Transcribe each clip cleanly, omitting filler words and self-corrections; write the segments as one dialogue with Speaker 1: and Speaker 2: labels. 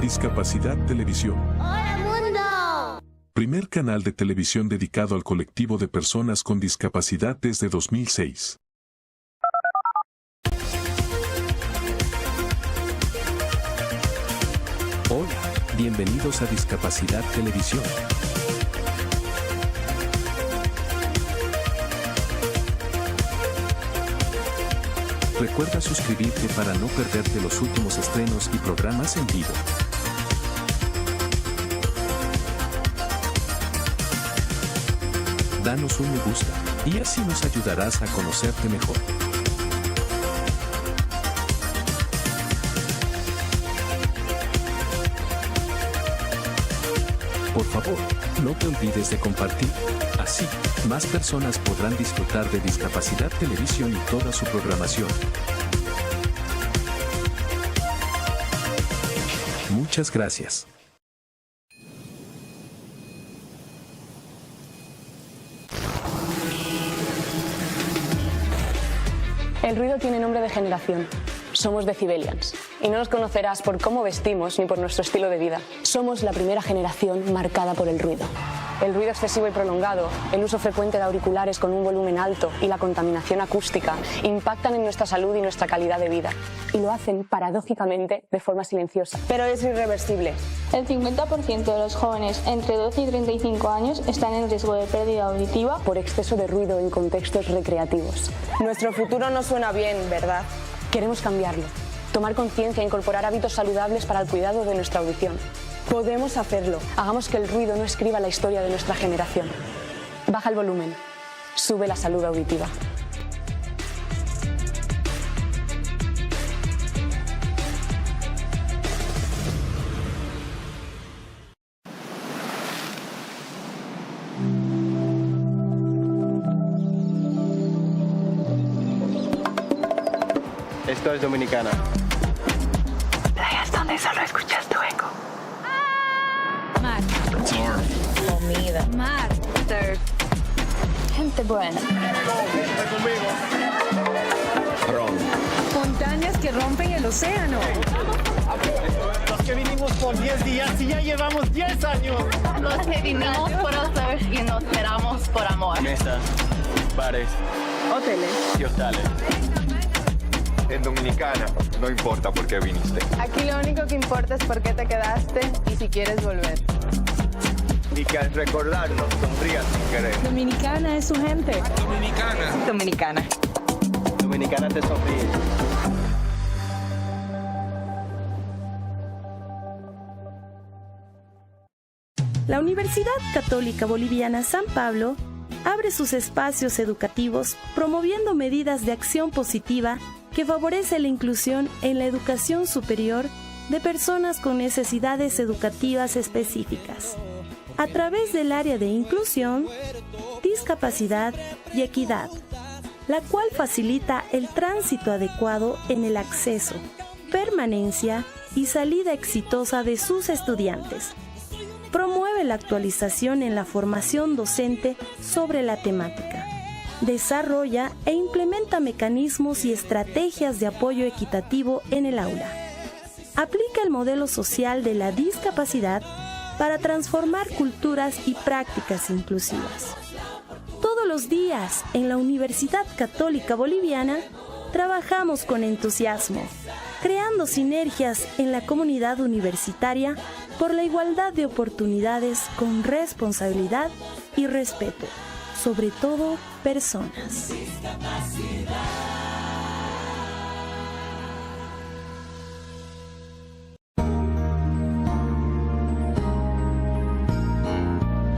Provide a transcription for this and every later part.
Speaker 1: Discapacidad Televisión.
Speaker 2: ¡Hola, mundo!
Speaker 1: Primer canal de televisión dedicado al colectivo de personas con discapacidad desde 2006.
Speaker 3: Hola, bienvenidos a Discapacidad Televisión. Recuerda suscribirte para no perderte los últimos estrenos y programas en vivo. Danos un me gusta, y así nos ayudarás a conocerte mejor. Por favor, no te olvides de compartir. Así, más personas podrán disfrutar de Discapacidad Televisión y toda su programación. Muchas gracias.
Speaker 4: El ruido tiene nombre de generación. Somos Decibelians. Y no nos conocerás por cómo vestimos ni por nuestro estilo de vida. Somos la primera generación marcada por el ruido. El ruido excesivo y prolongado, el uso frecuente de auriculares con un volumen alto y la contaminación acústica impactan en nuestra salud y nuestra calidad de vida. Y lo hacen, paradójicamente, de forma silenciosa. Pero es irreversible.
Speaker 5: El 50% de los jóvenes entre 12 y 35 años están en riesgo de pérdida auditiva
Speaker 4: Por exceso de ruido en contextos recreativos.
Speaker 6: Nuestro futuro no suena bien, ¿verdad?
Speaker 4: Queremos cambiarlo. Tomar conciencia e incorporar hábitos saludables para el cuidado de nuestra audición.
Speaker 6: Podemos hacerlo.
Speaker 4: Hagamos que el ruido no escriba la historia de nuestra generación. Baja el volumen. Sube la salud auditiva.
Speaker 7: Esto es Dominicana.
Speaker 8: Playas donde solo escuchas tu eco.
Speaker 9: Mar.
Speaker 8: Comida.
Speaker 9: Mar.
Speaker 8: Surf. Gente buena.
Speaker 7: Ron.
Speaker 9: Montañas que rompen el océano.
Speaker 7: Los que vinimos por 10 días y ya llevamos 10 años.
Speaker 8: Los que vinimos por hacer y nos quedamos por amor.
Speaker 7: Mesas, bares
Speaker 6: Hoteles.
Speaker 7: y hostales.
Speaker 10: En Dominicana, no importa por qué viniste.
Speaker 6: Aquí lo único que importa es por qué te quedaste y si quieres volver.
Speaker 10: Y que al recordarnos sonrías sin querer.
Speaker 9: Dominicana es su gente.
Speaker 8: Dominicana.
Speaker 7: Dominicana te sonríe.
Speaker 11: La Universidad Católica Boliviana San Pablo abre sus espacios educativos promoviendo medidas de acción positiva que favorece la inclusión en la educación superior de personas con necesidades educativas específicas, a través del área de inclusión, discapacidad y equidad, la cual facilita el tránsito adecuado en el acceso, permanencia y salida exitosa de sus estudiantes. Promueve la actualización en la formación docente sobre la temática. Desarrolla e implementa mecanismos y estrategias de apoyo equitativo en el aula. Aplica el modelo social de la discapacidad para transformar culturas y prácticas inclusivas. Todos los días en la Universidad Católica Boliviana trabajamos con entusiasmo, creando sinergias en la comunidad universitaria por la igualdad de oportunidades con responsabilidad y respeto, sobre todo personas.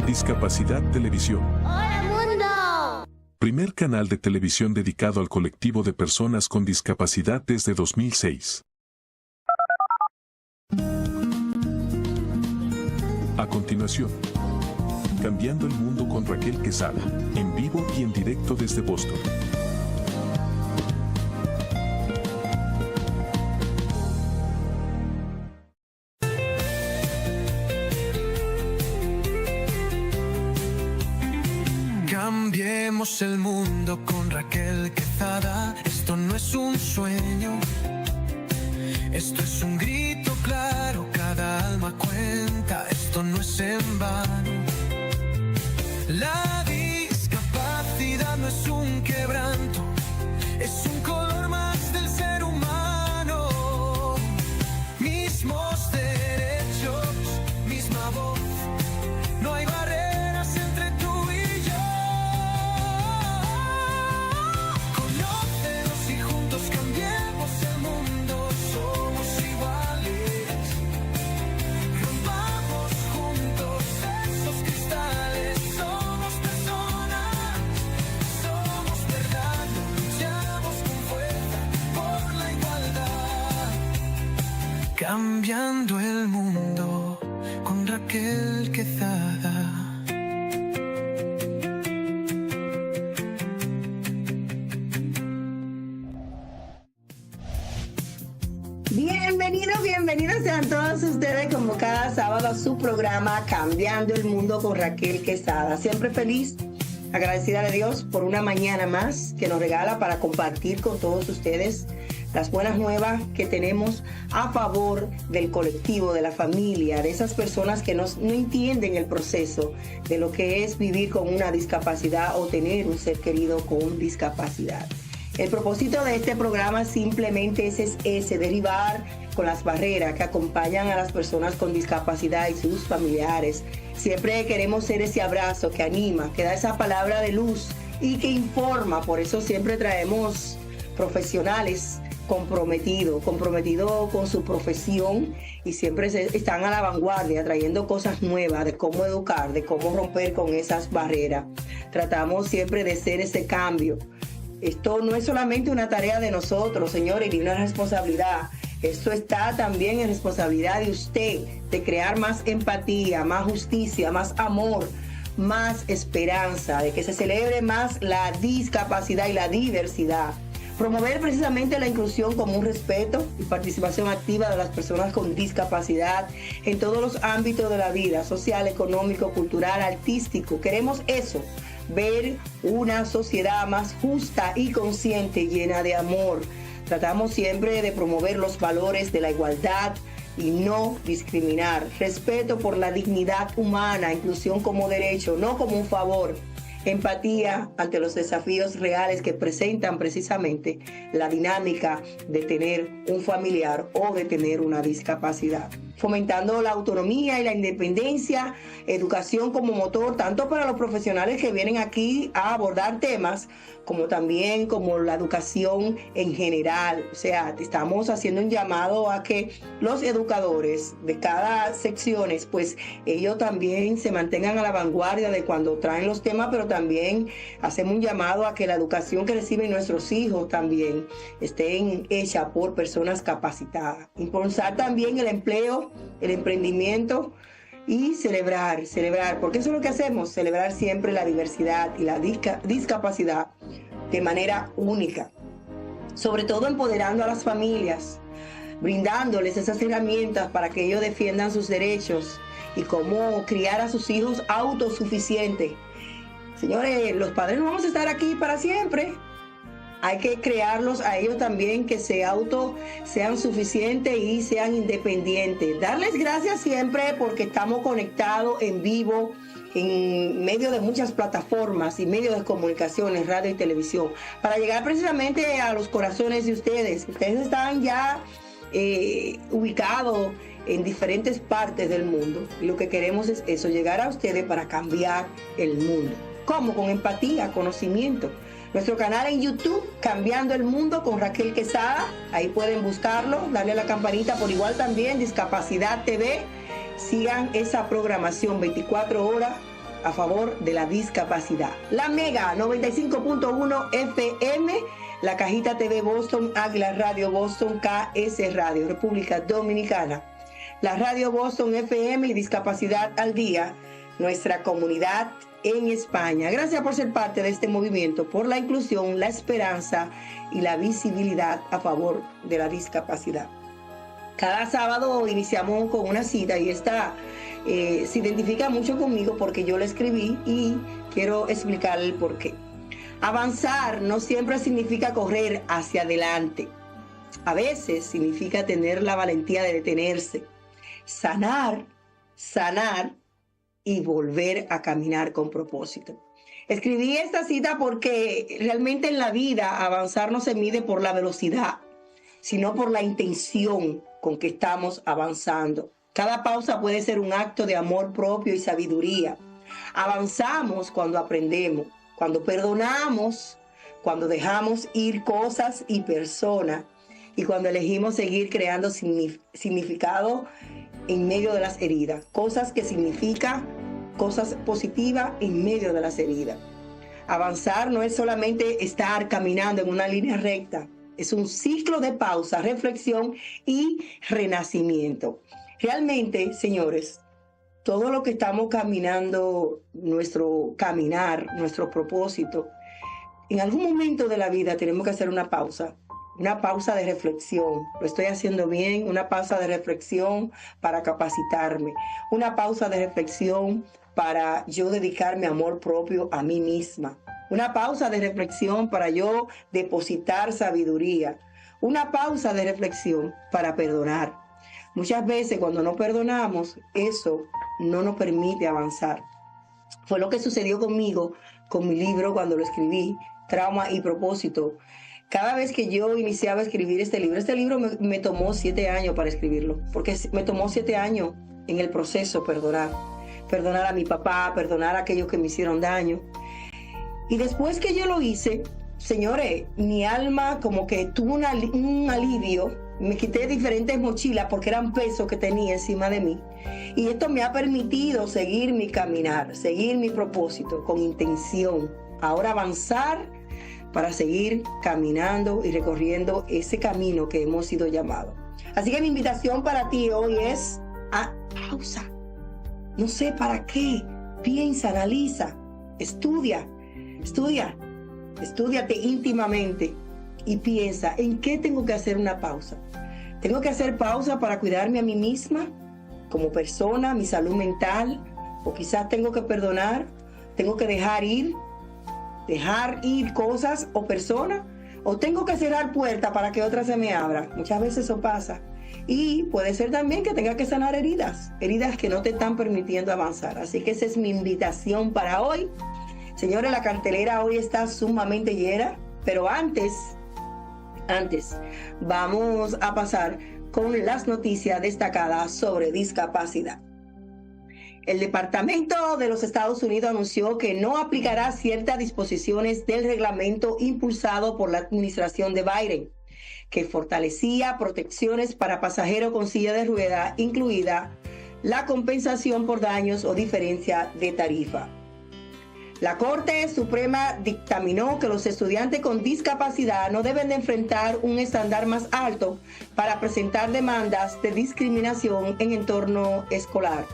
Speaker 1: Discapacidad Televisión.
Speaker 2: ¡Hola, mundo!
Speaker 1: Primer canal de televisión dedicado al colectivo de personas con discapacidad desde 2006. A continuación, Cambiando el Mundo con Raquel Quesada, en vivo y en directo desde Boston.
Speaker 12: Cambiemos el mundo con Raquel Quesada. Esto no es un sueño, esto es un grito claro. cada alma cuenta, esto no es en vano. La discapacidad no es un quebranto, es un color más del ser humano. Mismos derechos, misma voz, no hay barreras entre tú y yo. Conócenos y juntos cambiemos el mundo, somos iguales. Rompamos juntos esos cristales, somos personas, somos verdad, luchamos con fuerza por la igualdad. Cambiando el mundo con Raquel Quezada.
Speaker 13: Bienvenidos sean todos ustedes como cada sábado a su programa Cambiando el Mundo con Raquel Quezada. Siempre feliz, agradecida de Dios por una mañana más que nos regala para compartir con todos ustedes las buenas nuevas que tenemos a favor del colectivo, de la familia, de esas personas que no entienden el proceso de lo que es vivir con una discapacidad o tener un ser querido con discapacidad. El propósito de este programa simplemente es ese, derribar con las barreras que acompañan a las personas con discapacidad y sus familiares. Siempre queremos ser ese abrazo que anima, que da esa palabra de luz y que informa. Por eso siempre traemos profesionales comprometidos con su profesión y siempre están a la vanguardia trayendo cosas nuevas de cómo educar, de cómo romper con esas barreras. Tratamos siempre de ser ese cambio. Esto no es solamente una tarea de nosotros, señores, ni una responsabilidad. Esto está también en responsabilidad de usted, de crear más empatía, más justicia, más amor, más esperanza, de que se celebre más la discapacidad y la diversidad. Promover precisamente la inclusión como un respeto y participación activa de las personas con discapacidad en todos los ámbitos de la vida, social, económico, cultural, artístico. Queremos eso, ver una sociedad más justa y consciente, llena de amor. Tratamos siempre de promover los valores de la igualdad y no discriminar. Respeto por la dignidad humana, inclusión como derecho, no como un favor. Empatía ante los desafíos reales que presentan precisamente la dinámica de tener un familiar o de tener una discapacidad. Fomentando la autonomía y la independencia, educación como motor, tanto para los profesionales que vienen aquí a abordar temas, como también como la educación en general. O sea, estamos haciendo un llamado a que los educadores de cada sección, pues ellos también se mantengan a la vanguardia de cuando traen los temas, pero también hacemos un llamado a que la educación que reciben nuestros hijos también estén hecha por personas capacitadas. Impulsar también el empleo, el emprendimiento y celebrar, porque eso es lo que hacemos, celebrar siempre la diversidad y la discapacidad de manera única, sobre todo empoderando a las familias, brindándoles esas herramientas para que ellos defiendan sus derechos y cómo criar a sus hijos autosuficientes. Señores, los padres no vamos a estar aquí para siempre. Hay que crearlos a ellos también que sean suficientes y sean independientes. Darles gracias siempre porque estamos conectados en vivo, en medio de muchas plataformas y medios de comunicaciones, radio y televisión, para llegar precisamente a los corazones de ustedes. Ustedes están ya ubicados en diferentes partes del mundo. Y lo que queremos es eso, llegar a ustedes para cambiar el mundo. ¿Cómo? Con empatía, conocimiento. Nuestro canal en YouTube, Cambiando el Mundo con Raquel Quezada. Ahí pueden buscarlo, darle a la campanita. Por igual también Discapacidad TV. Sigan esa programación 24 horas a favor de la discapacidad. La Mega 95.1 FM, la Cajita TV Boston, Águila Radio Boston, KS Radio, República Dominicana. La Radio Boston FM y Discapacidad al Día, nuestra comunidad en España. Gracias por ser parte de este movimiento por la inclusión, la esperanza y la visibilidad a favor de la discapacidad. Cada sábado iniciamos con una cita y esta se identifica mucho conmigo porque yo la escribí y quiero explicarle el por qué. Avanzar no siempre significa correr hacia adelante. A veces significa tener la valentía de detenerse, sanar y volver a caminar con propósito. Escribí esta cita porque realmente en la vida avanzar no se mide por la velocidad, sino por la intención con que estamos avanzando. Cada pausa puede ser un acto de amor propio y sabiduría. Avanzamos cuando aprendemos, cuando perdonamos, cuando dejamos ir cosas y personas y cuando elegimos seguir creando significado en medio de las heridas. Cosas que significan cosas positivas en medio de las heridas. Avanzar no es solamente estar caminando en una línea recta, es un ciclo de pausa, reflexión y renacimiento. Realmente, señores, todo lo que estamos caminando, nuestro caminar, nuestro propósito, en algún momento de la vida tenemos que hacer una pausa de reflexión. Lo estoy haciendo bien, una pausa de reflexión para capacitarme, una pausa de reflexión para yo dedicarme amor propio a mí misma, una pausa de reflexión para yo depositar sabiduría, una pausa de reflexión para perdonar. Muchas veces cuando no perdonamos, eso no nos permite avanzar. Fue lo que sucedió conmigo con mi libro cuando lo escribí, Trauma y Propósito. Cada vez que yo iniciaba a escribir este libro me tomó 7 años para escribirlo, porque me tomó 7 años en el proceso perdonar a mi papá, perdonar a aquellos que me hicieron daño. Y después que yo lo hice, señores, mi alma como que tuvo un alivio, me quité diferentes mochilas porque eran pesos que tenía encima de mí. Y esto me ha permitido seguir mi caminar, seguir mi propósito con intención. Ahora avanzar para seguir caminando y recorriendo ese camino que hemos sido llamados. Así que mi invitación para ti hoy es a pausa. No sé para qué. Piensa, analiza, estúdiate íntimamente y piensa en qué tengo que hacer una pausa. ¿Tengo que hacer pausa para cuidarme a mí misma como persona, mi salud mental? O quizás tengo que perdonar, tengo que dejar ir cosas o personas, o tengo que cerrar puertas para que otra se me abra. Muchas veces eso pasa. Y puede ser también que tenga que sanar heridas que no te están permitiendo avanzar. Así que esa es mi invitación para hoy. Señores, la cartelera hoy está sumamente llena, pero antes, vamos a pasar con las noticias destacadas sobre discapacidad. El Departamento de los Estados Unidos anunció que no aplicará ciertas disposiciones del reglamento impulsado por la administración de Biden, que fortalecía protecciones para pasajeros con silla de ruedas, incluida la compensación por daños o diferencia de tarifa. La Corte Suprema dictaminó que los estudiantes con discapacidad no deben de enfrentar un estándar más alto para presentar demandas de discriminación en entorno escolar.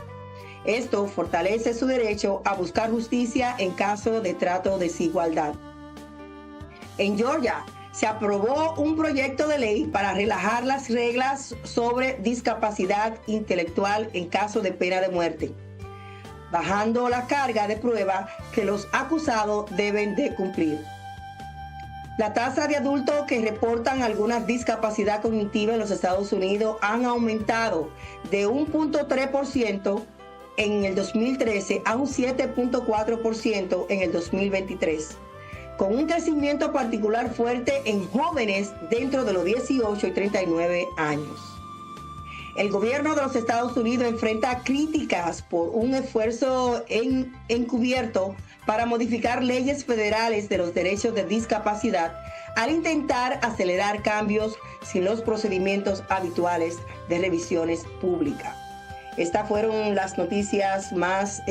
Speaker 13: Esto fortalece su derecho a buscar justicia en caso de trato de desigualdad. En Georgia se aprobó un proyecto de ley para relajar las reglas sobre discapacidad intelectual en caso de pena de muerte, bajando la carga de prueba que los acusados deben de cumplir. La tasa de adultos que reportan alguna discapacidad cognitiva en los Estados Unidos han aumentado de 1.3% en el 2013 a un 7.4% en el 2023, con un crecimiento particular fuerte en jóvenes dentro de los 18 y 39 años. El gobierno de los Estados Unidos enfrenta críticas por un esfuerzo encubierto para modificar leyes federales de los derechos de discapacidad al intentar acelerar cambios sin los procedimientos habituales de revisiones públicas. Estas fueron las noticias más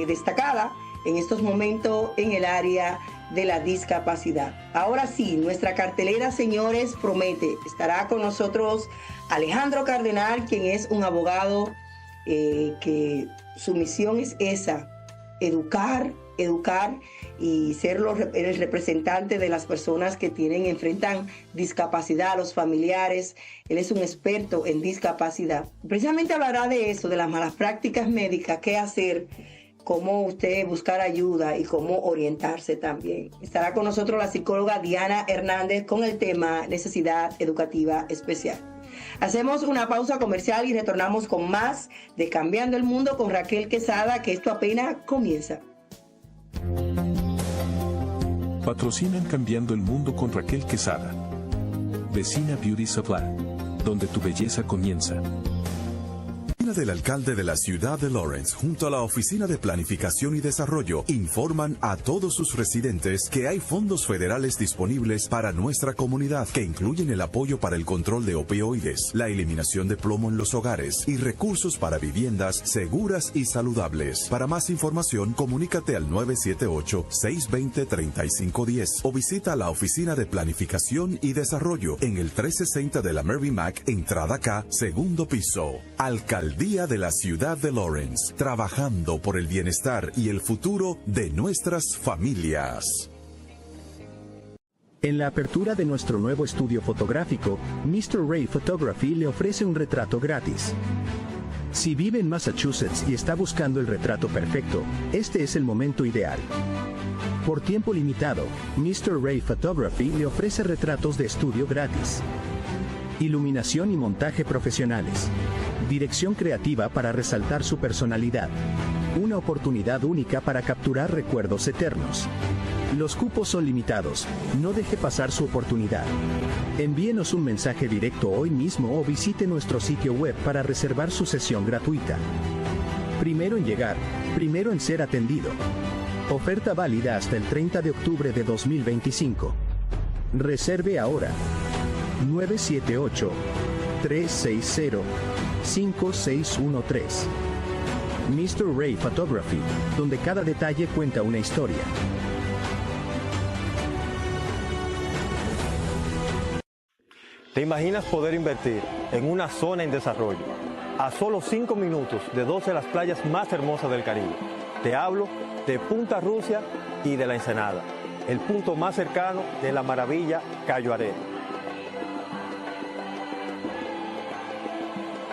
Speaker 13: destacadas en estos momentos en el área de la discapacidad. Ahora sí, nuestra cartelera, señores, promete. Estará con nosotros Alejandro Cardenal, quien es un abogado que su misión es esa, educar y ser el representante de las personas que enfrentan discapacidad, los familiares. Él es un experto en discapacidad. Precisamente hablará de eso, de las malas prácticas médicas, qué hacer, cómo usted buscar ayuda y cómo orientarse también. Estará con nosotros la psicóloga Diana Hernández con el tema necesidad educativa especial. Hacemos una pausa comercial y retornamos con más de Cambiando el Mundo con Raquel Quesada, que esto apenas comienza.
Speaker 1: Patrocinan Cambiando el Mundo con Raquel Quesada. Vecina Beauty Supply, donde tu belleza comienza.
Speaker 14: Del alcalde de la ciudad de Lawrence, junto a la Oficina de Planificación y Desarrollo, informan a todos sus residentes que hay fondos federales disponibles para nuestra comunidad, que incluyen el apoyo para el control de opioides, la eliminación de plomo en los hogares y recursos para viviendas seguras y saludables. Para más información, comunícate al 978-620-3510 o visita la Oficina de Planificación y Desarrollo en el 360 de la Mary Mac, entrada K, segundo piso. Alcaldía de la ciudad de Lawrence, trabajando por el bienestar y el futuro de nuestras familias.
Speaker 15: En la apertura de nuestro nuevo estudio fotográfico, Mr. Ray Photography le ofrece un retrato gratis. Si vive en Massachusetts y está buscando el retrato perfecto, este es el momento ideal. Por tiempo limitado, Mr. Ray Photography le ofrece retratos de estudio gratis. Iluminación y montaje profesionales. Dirección creativa para resaltar su personalidad. Una oportunidad única para capturar recuerdos eternos. Los cupos son limitados. No deje pasar su oportunidad. Envíenos un mensaje directo hoy mismo o visite nuestro sitio web para reservar su sesión gratuita. Primero en llegar, primero en ser atendido. Oferta válida hasta el 30 de octubre de 2025. Reserve ahora. 978-360-5613. Mr. Ray Photography, donde cada detalle cuenta una historia.
Speaker 7: ¿Te imaginas poder invertir en una zona en desarrollo a solo 5 minutos de 2 de las playas más hermosas del Caribe? Te hablo de Punta Rusia y de La Ensenada, el punto más cercano de la maravilla Cayo Arena.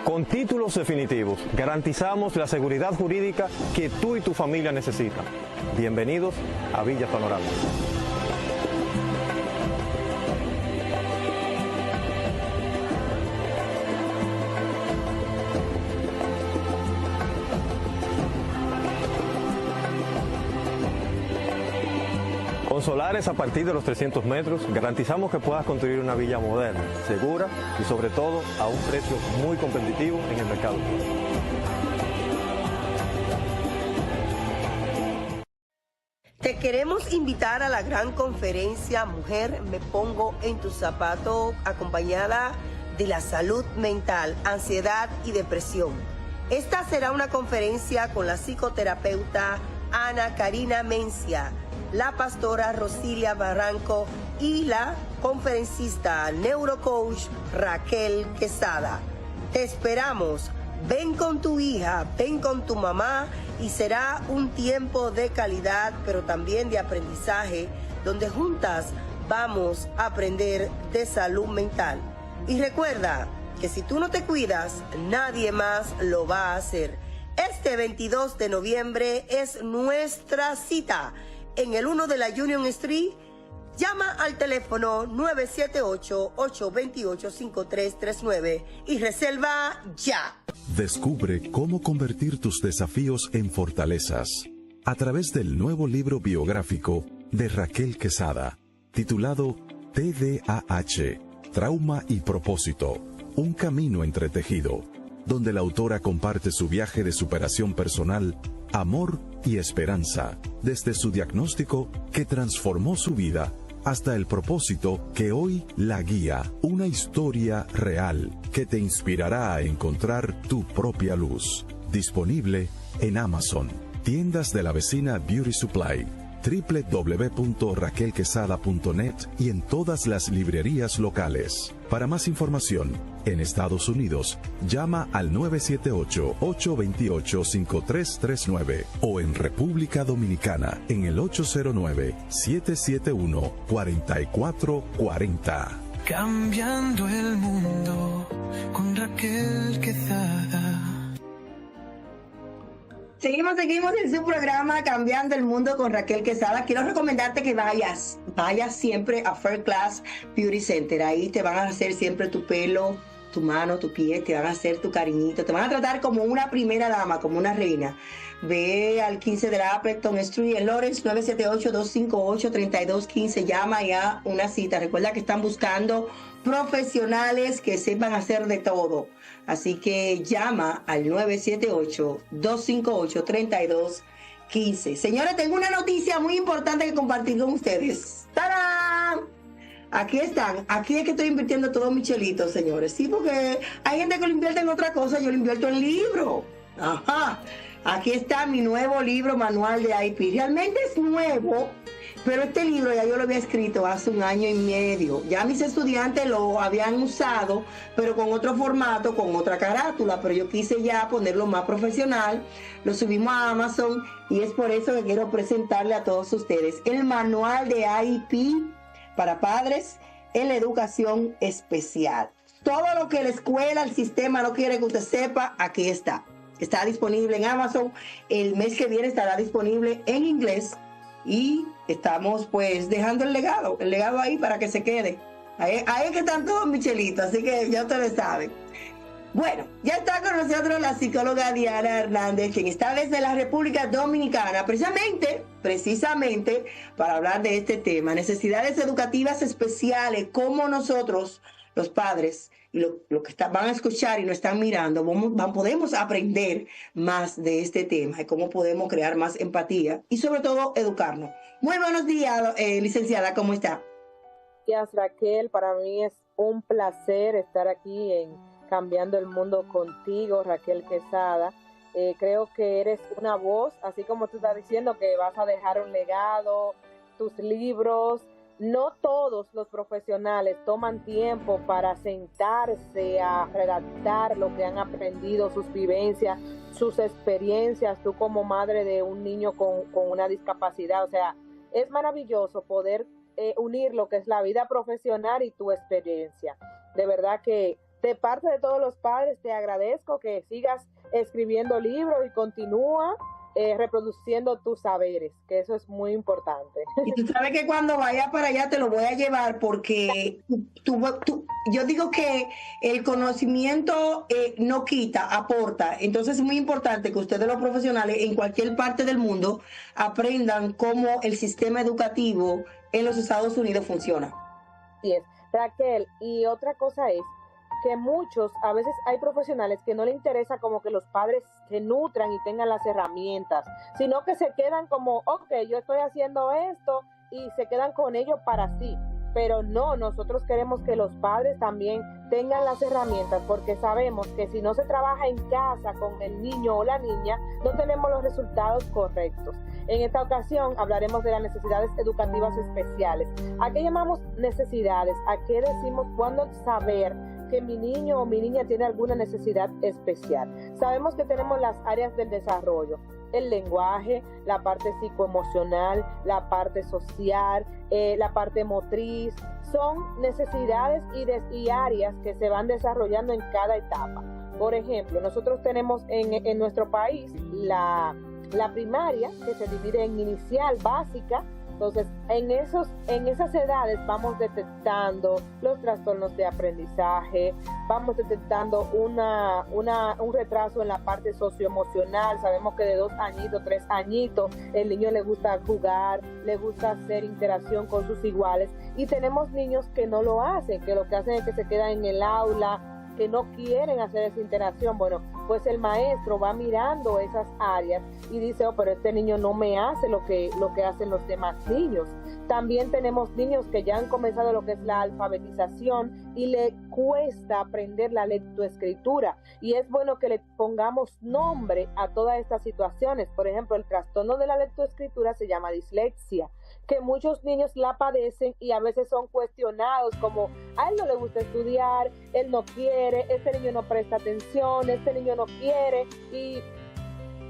Speaker 7: Con títulos definitivos, garantizamos la seguridad jurídica que tú y tu familia necesitan. Bienvenidos a Villa Panorama. Con solares a partir de los 300 metros, garantizamos que puedas construir una villa moderna, segura y sobre todo a un precio muy competitivo en el mercado.
Speaker 13: Te queremos invitar a la gran conferencia Mujer, me pongo en tu zapato, acompañada de la salud mental, ansiedad y depresión. Esta será una conferencia con la psicoterapeuta Ana Karina Mencia, la pastora Rosilia Barranco y la conferencista neurocoach Raquel Quesada. Te esperamos. Ven con tu hija, ven con tu mamá y será un tiempo de calidad, pero también de aprendizaje, donde juntas vamos a aprender de salud mental. Y recuerda que si tú no te cuidas, nadie más lo va a hacer. Este 22 de noviembre es nuestra cita en el 1 de la Union Street. Llama al teléfono 978-828-5339 y reserva ya.
Speaker 14: Descubre cómo convertir tus desafíos en fortalezas a través del nuevo libro biográfico de Raquel Quesada, titulado TDAH, Trauma y Propósito, un camino entretejido, donde la autora comparte su viaje de superación personal, amor y esperanza, desde su diagnóstico que transformó su vida hasta el propósito que hoy la guía, una historia real que te inspirará a encontrar tu propia luz. Disponible en Amazon, tiendas de la vecina Beauty Supply, www.raquelquesada.net y en todas las librerías locales. Para más información, en Estados Unidos, llama al 978-828-5339 o en República Dominicana en el 809-771-4440.
Speaker 12: Cambiando el mundo con Raquel Quesada.
Speaker 13: Seguimos en su programa Cambiando el Mundo con Raquel Quesada. Quiero recomendarte que vayas siempre a First Class Beauty Center. Ahí te van a hacer siempre tu pelo, tu mano, tu pie, te van a hacer tu cariñito, te van a tratar como una primera dama, como una reina. Ve al 15 de la Appleton Street en Lawrence, 978-258-3215. Llama y haz una cita. Recuerda que están buscando profesionales que sepan hacer de todo. Así que llama al 978-258-3215. Señores, tengo una noticia muy importante que compartir con ustedes. ¡Tarán! Aquí están. Aquí es que estoy invirtiendo todos mis chelitos, señores. Sí, porque hay gente que lo invierte en otra cosa. Yo lo invierto en libro. Ajá. Aquí está mi nuevo libro, Manual de IP. Realmente es nuevo, pero este libro ya yo lo había escrito hace 1 año y medio. Ya mis estudiantes lo habían usado, pero con otro formato, con otra carátula. Pero yo quise ya ponerlo más profesional. Lo subimos a Amazon y es por eso que quiero presentarle a todos ustedes el Manual de IP para padres en la educación especial. Todo lo que la escuela, el sistema no quiere que usted sepa, aquí está. Está disponible en Amazon. El mes que viene estará disponible en inglés. Y estamos pues dejando el legado ahí para que se quede. Ahí es que están todos mis chelitos, así que ya ustedes saben. Bueno, ya está con nosotros la psicóloga Diana Hernández, quien está desde la República Dominicana, precisamente para hablar de este tema, necesidades educativas especiales, cómo nosotros, los padres, y lo que van a escuchar y nos están mirando, podemos aprender más de este tema y cómo podemos crear más empatía y sobre todo educarnos. Muy buenos días, licenciada, ¿cómo está?
Speaker 16: Gracias, Raquel. Para mí es un placer estar aquí en Cambiando el Mundo contigo, Raquel Quesada. Creo que eres una voz, así como tú estás diciendo que vas a dejar un legado, tus libros. No todos los profesionales toman tiempo para sentarse a redactar lo que han aprendido, sus vivencias, sus experiencias, tú como madre de un niño con una discapacidad. O sea, es maravilloso poder unir lo que es la vida profesional y tu experiencia. De verdad que de parte de todos los padres te agradezco que sigas escribiendo libros y continúa reproduciendo tus saberes, que eso es muy importante.
Speaker 13: Y tú sabes que cuando vaya para allá te lo voy a llevar porque yo digo que el conocimiento no quita, aporta. Entonces es muy importante que ustedes los profesionales en cualquier parte del mundo aprendan cómo el sistema educativo en los Estados Unidos funciona.
Speaker 16: Así es, Raquel, y otra cosa es que a veces hay profesionales que no les interesa como que los padres se nutran y tengan las herramientas, sino que se quedan como, ok, yo estoy haciendo esto y se quedan con ello para sí. Pero no, nosotros queremos que los padres también tengan las herramientas porque sabemos que si no se trabaja en casa con el niño o la niña, no tenemos los resultados correctos. En esta ocasión hablaremos de las necesidades educativas especiales. ¿A qué llamamos necesidades? ¿A qué decimos cuándo saber que mi niño o mi niña tiene alguna necesidad especial? Sabemos que tenemos las áreas del desarrollo, el lenguaje, la parte psicoemocional, la parte social, la parte motriz. Son necesidades y áreas que se van desarrollando en cada etapa. Por ejemplo, nosotros tenemos en nuestro país la primaria, que se divide en inicial, básica. Entonces, en esas edades vamos detectando los trastornos de aprendizaje, vamos detectando un retraso en la parte socioemocional. Sabemos que de 2 añitos, 3 añitos, el niño le gusta jugar, le gusta hacer interacción con sus iguales. Y tenemos niños que no lo hacen, que lo que hacen es que se quedan en el aula, que no quieren hacer esa interacción. Bueno, pues el maestro va mirando esas áreas y dice, pero este niño no me hace lo que hacen los demás niños. También tenemos niños que ya han comenzado lo que es la alfabetización y le cuesta aprender la lectoescritura, y es bueno que le pongamos nombre a todas estas situaciones. Por ejemplo, el trastorno de la lectoescritura se llama dislexia, que muchos niños la padecen y a veces son cuestionados como, a él no le gusta estudiar, él no quiere, este niño no presta atención, este niño no quiere, y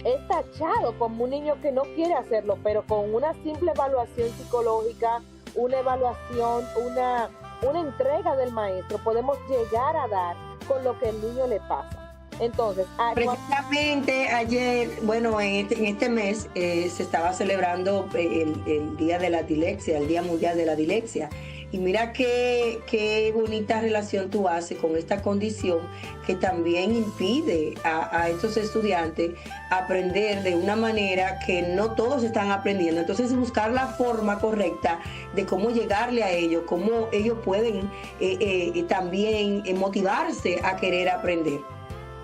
Speaker 16: es tachado como un niño que no quiere hacerlo, pero con una simple evaluación psicológica, una evaluación, una entrega del maestro, podemos llegar a dar con lo que el niño le pasa. Entonces,
Speaker 13: precisamente ayer, bueno, en este mes se estaba celebrando el Día de la Dilexia, el Día Mundial de la Dilexia, Y mira qué bonita relación tú haces con esta condición que también impide a estos estudiantes aprender de una manera que no todos están aprendiendo. Entonces, buscar la forma correcta de cómo llegarle a ellos, cómo ellos pueden también motivarse a querer aprender.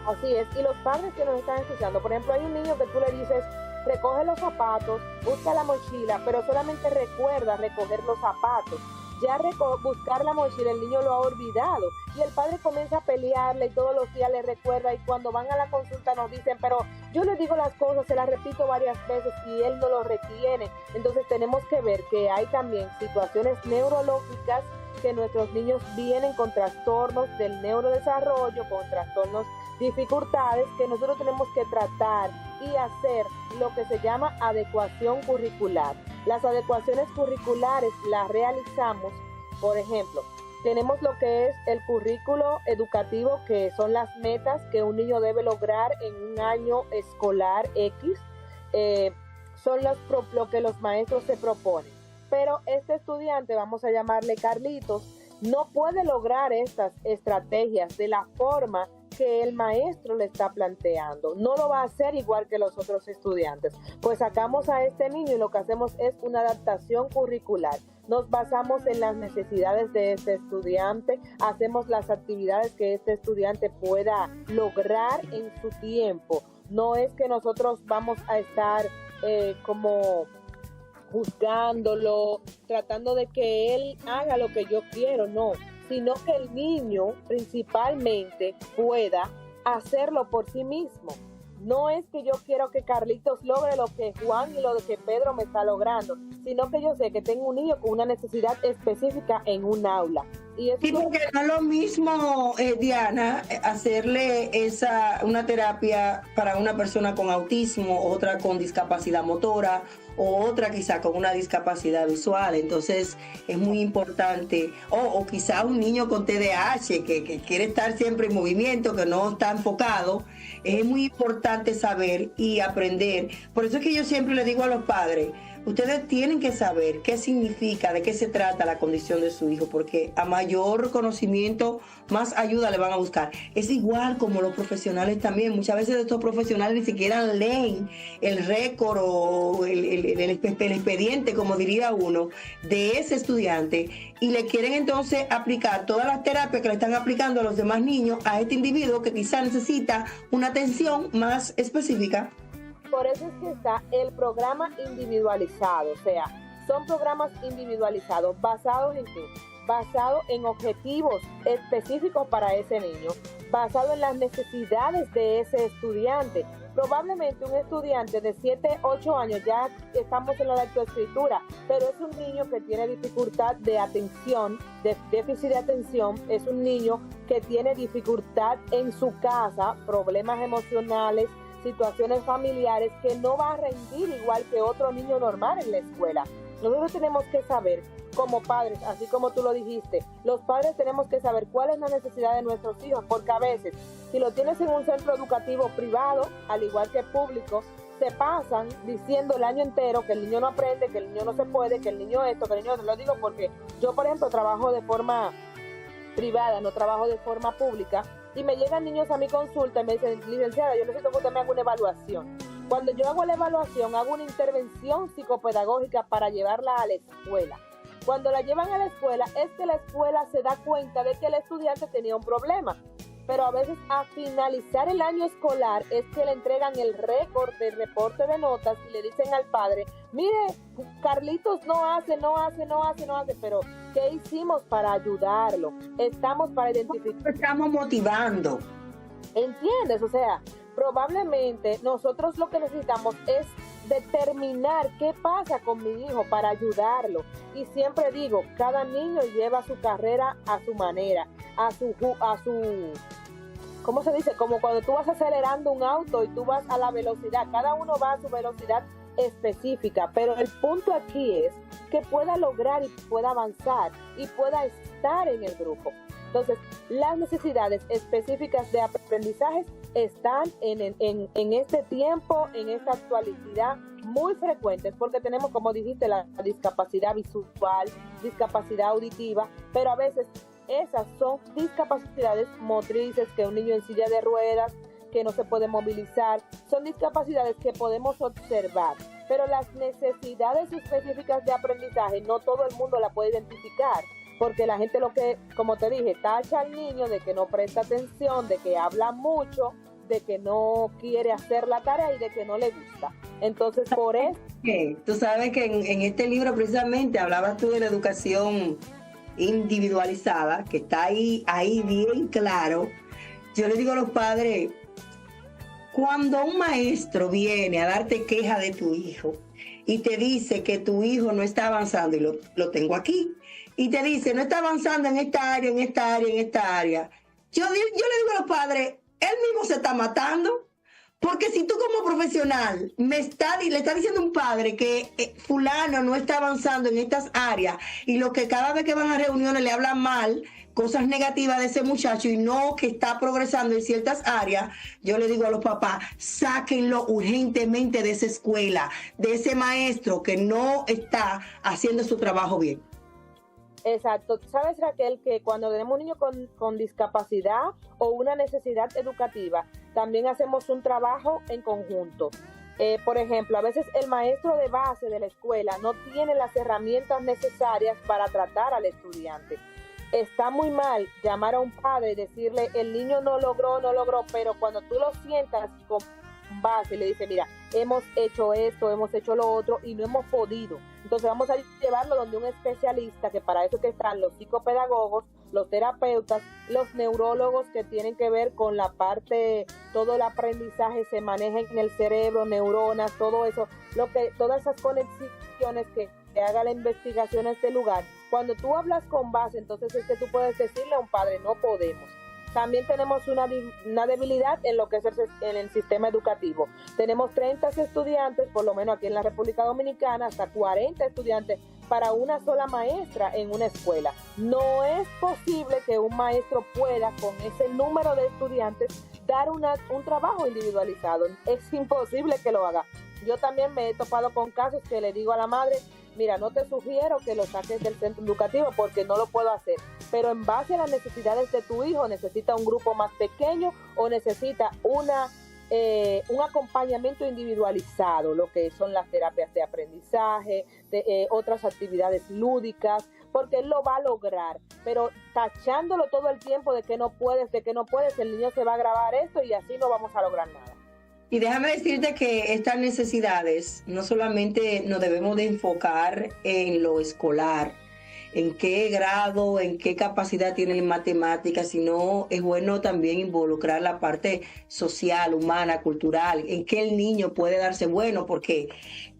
Speaker 16: Así es, y los padres que nos están escuchando, por ejemplo, hay un niño que tú le dices, recoge los zapatos, busca la mochila, pero solamente recuerda recoger los zapatos. Ya buscar la mochila el niño lo ha olvidado y el padre comienza a pelearle y todos los días le recuerda, y cuando van a la consulta nos dicen, pero yo le digo las cosas, se las repito varias veces y él no lo retiene. Entonces tenemos que ver que hay también situaciones neurológicas, que nuestros niños vienen con trastornos del neurodesarrollo, con trastornos, dificultades, que nosotros tenemos que tratar y hacer lo que se llama adecuación curricular. Las adecuaciones curriculares las realizamos, por ejemplo, tenemos lo que es el currículo educativo, que son las metas que un niño debe lograr en un año escolar X, son lo que los maestros se proponen. Pero este estudiante, vamos a llamarle Carlitos, no puede lograr estas estrategias de la forma que el maestro le está planteando. No lo va a hacer igual que los otros estudiantes. Pues sacamos a este niño y lo que hacemos es una adaptación curricular. Nos basamos en las necesidades de este estudiante, hacemos las actividades que este estudiante pueda lograr en su tiempo. No es que nosotros vamos a estar como juzgándolo, tratando de que él haga lo que yo quiero, no, sino que el niño principalmente pueda hacerlo por sí mismo. No es que yo quiero que Carlitos logre lo que Juan y lo que Pedro me está logrando, sino que yo sé que tengo un niño con una necesidad específica en un aula. Y eso
Speaker 13: sí, porque no es lo mismo, Diana, hacerle una terapia para una persona con autismo, otra con discapacidad motora, o otra quizá con una discapacidad visual. Entonces es muy importante, o quizá un niño con TDAH que quiere estar siempre en movimiento, que no está enfocado. Es muy importante saber y aprender. Por eso es que yo siempre le digo a los padres, ustedes tienen que saber qué significa, de qué se trata la condición de su hijo, porque a mayor conocimiento, más ayuda le van a buscar. Es igual como los profesionales también. Muchas veces estos profesionales ni siquiera leen el récord o el expediente, como diría uno, de ese estudiante, y le quieren entonces aplicar todas las terapias que le están aplicando a los demás niños a este individuo que quizá necesita una atención más específica.
Speaker 16: Por eso es que está el programa individualizado, o sea, son programas individualizados, ¿basados en qué? Basado en objetivos específicos para ese niño, basado en las necesidades de ese estudiante. Probablemente un estudiante de 7, 8 años, ya estamos en la lectoescritura, pero es un niño que tiene dificultad de atención, de déficit de atención, es un niño que tiene dificultad en su casa, problemas emocionales, situaciones familiares, que no va a rendir igual que otro niño normal en la escuela. Nosotros tenemos que saber, como padres, así como tú lo dijiste, los padres tenemos que saber cuál es la necesidad de nuestros hijos, porque a veces, si lo tienes en un centro educativo privado, al igual que público, se pasan diciendo el año entero que el niño no aprende, que el niño no se puede, que el niño esto, que el niño... Lo digo porque yo, por ejemplo, trabajo de forma privada, no trabajo de forma pública, y me llegan niños a mi consulta y me dicen, licenciada, yo necesito que usted me haga una evaluación. Cuando yo hago la evaluación, hago una intervención psicopedagógica para llevarla a la escuela. Cuando la llevan a la escuela, es que la escuela se da cuenta de que el estudiante tenía un problema. Pero a veces a finalizar el año escolar es que le entregan el récord del reporte de notas y le dicen al padre, mire, Carlitos no hace, pero ¿qué hicimos para ayudarlo? Estamos para identificar.
Speaker 13: Estamos motivando.
Speaker 16: ¿Entiendes? O sea, probablemente nosotros lo que necesitamos es determinar qué pasa con mi hijo para ayudarlo. Y siempre digo, cada niño lleva su carrera a su manera, a su ¿cómo se dice? Como cuando tú vas acelerando un auto y tú vas a la velocidad, cada uno va a su velocidad específica, pero el punto aquí es que pueda lograr y pueda avanzar y pueda estar en el grupo. Entonces, las necesidades específicas de aprendizaje están en este tiempo, en esta actualidad, muy frecuentes, porque tenemos, como dijiste, la discapacidad visual, discapacidad auditiva, pero a veces esas son discapacidades motrices, que un niño en silla de ruedas, que no se puede movilizar, son discapacidades que podemos observar, pero las necesidades específicas de aprendizaje no todo el mundo la puede identificar, porque la gente, lo que, como te dije, tacha al niño de que no presta atención, de que habla mucho, de que no quiere hacer la tarea y de que no le gusta. Entonces, por eso...
Speaker 13: Tú sabes que en este libro precisamente hablabas tú de la educación individualizada, que está ahí bien claro. Yo le digo a los padres, cuando un maestro viene a darte queja de tu hijo y te dice que tu hijo no está avanzando, y lo tengo aquí, y te dice, no está avanzando en esta área, en esta área, en esta área, yo le digo a los padres, él mismo se está matando, porque si tú como profesional le está diciendo a un padre que fulano no está avanzando en estas áreas, y lo que cada vez que van a reuniones le hablan mal, cosas negativas de ese muchacho, y no que está progresando en ciertas áreas, yo le digo a los papás, sáquenlo urgentemente de esa escuela, de ese maestro que no está haciendo su trabajo bien.
Speaker 16: Exacto. ¿Sabes, Raquel, que cuando tenemos un niño con discapacidad o una necesidad educativa, también hacemos un trabajo en conjunto? Por ejemplo, a veces el maestro de base de la escuela no tiene las herramientas necesarias para tratar al estudiante. Está muy mal llamar a un padre y decirle, el niño no logró, pero cuando tú lo sientas con base y le dices, mira, hemos hecho esto, hemos hecho lo otro y no hemos podido. Entonces vamos a llevarlo donde un especialista, que para eso que están los psicopedagogos, los terapeutas, los neurólogos, que tienen que ver con la parte, todo el aprendizaje se maneja en el cerebro, neuronas, todo eso, todas esas conexiones que haga la investigación en este lugar. Cuando tú hablas con base, entonces es que tú puedes decirle a un padre, no podemos. También tenemos una debilidad en lo que es en el sistema educativo. Tenemos 30 estudiantes, por lo menos aquí en la República Dominicana, hasta 40 estudiantes para una sola maestra en una escuela. No es posible que un maestro pueda, con ese número de estudiantes, dar un trabajo individualizado. Es imposible que lo haga. Yo también me he topado con casos que le digo a la madre, mira, no te sugiero que lo saques del centro educativo porque no lo puedo hacer, pero en base a las necesidades de tu hijo, necesita un grupo más pequeño o necesita un acompañamiento individualizado, lo que son las terapias de aprendizaje, otras actividades lúdicas, porque él lo va a lograr, pero tachándolo todo el tiempo de que no puedes, el niño se va a grabar esto y así no vamos a lograr nada.
Speaker 13: Y déjame decirte que estas necesidades no solamente nos debemos de enfocar en lo escolar, en qué grado, en qué capacidad tiene en matemáticas, sino es bueno también involucrar la parte social, humana, cultural, en qué el niño puede darse bueno, porque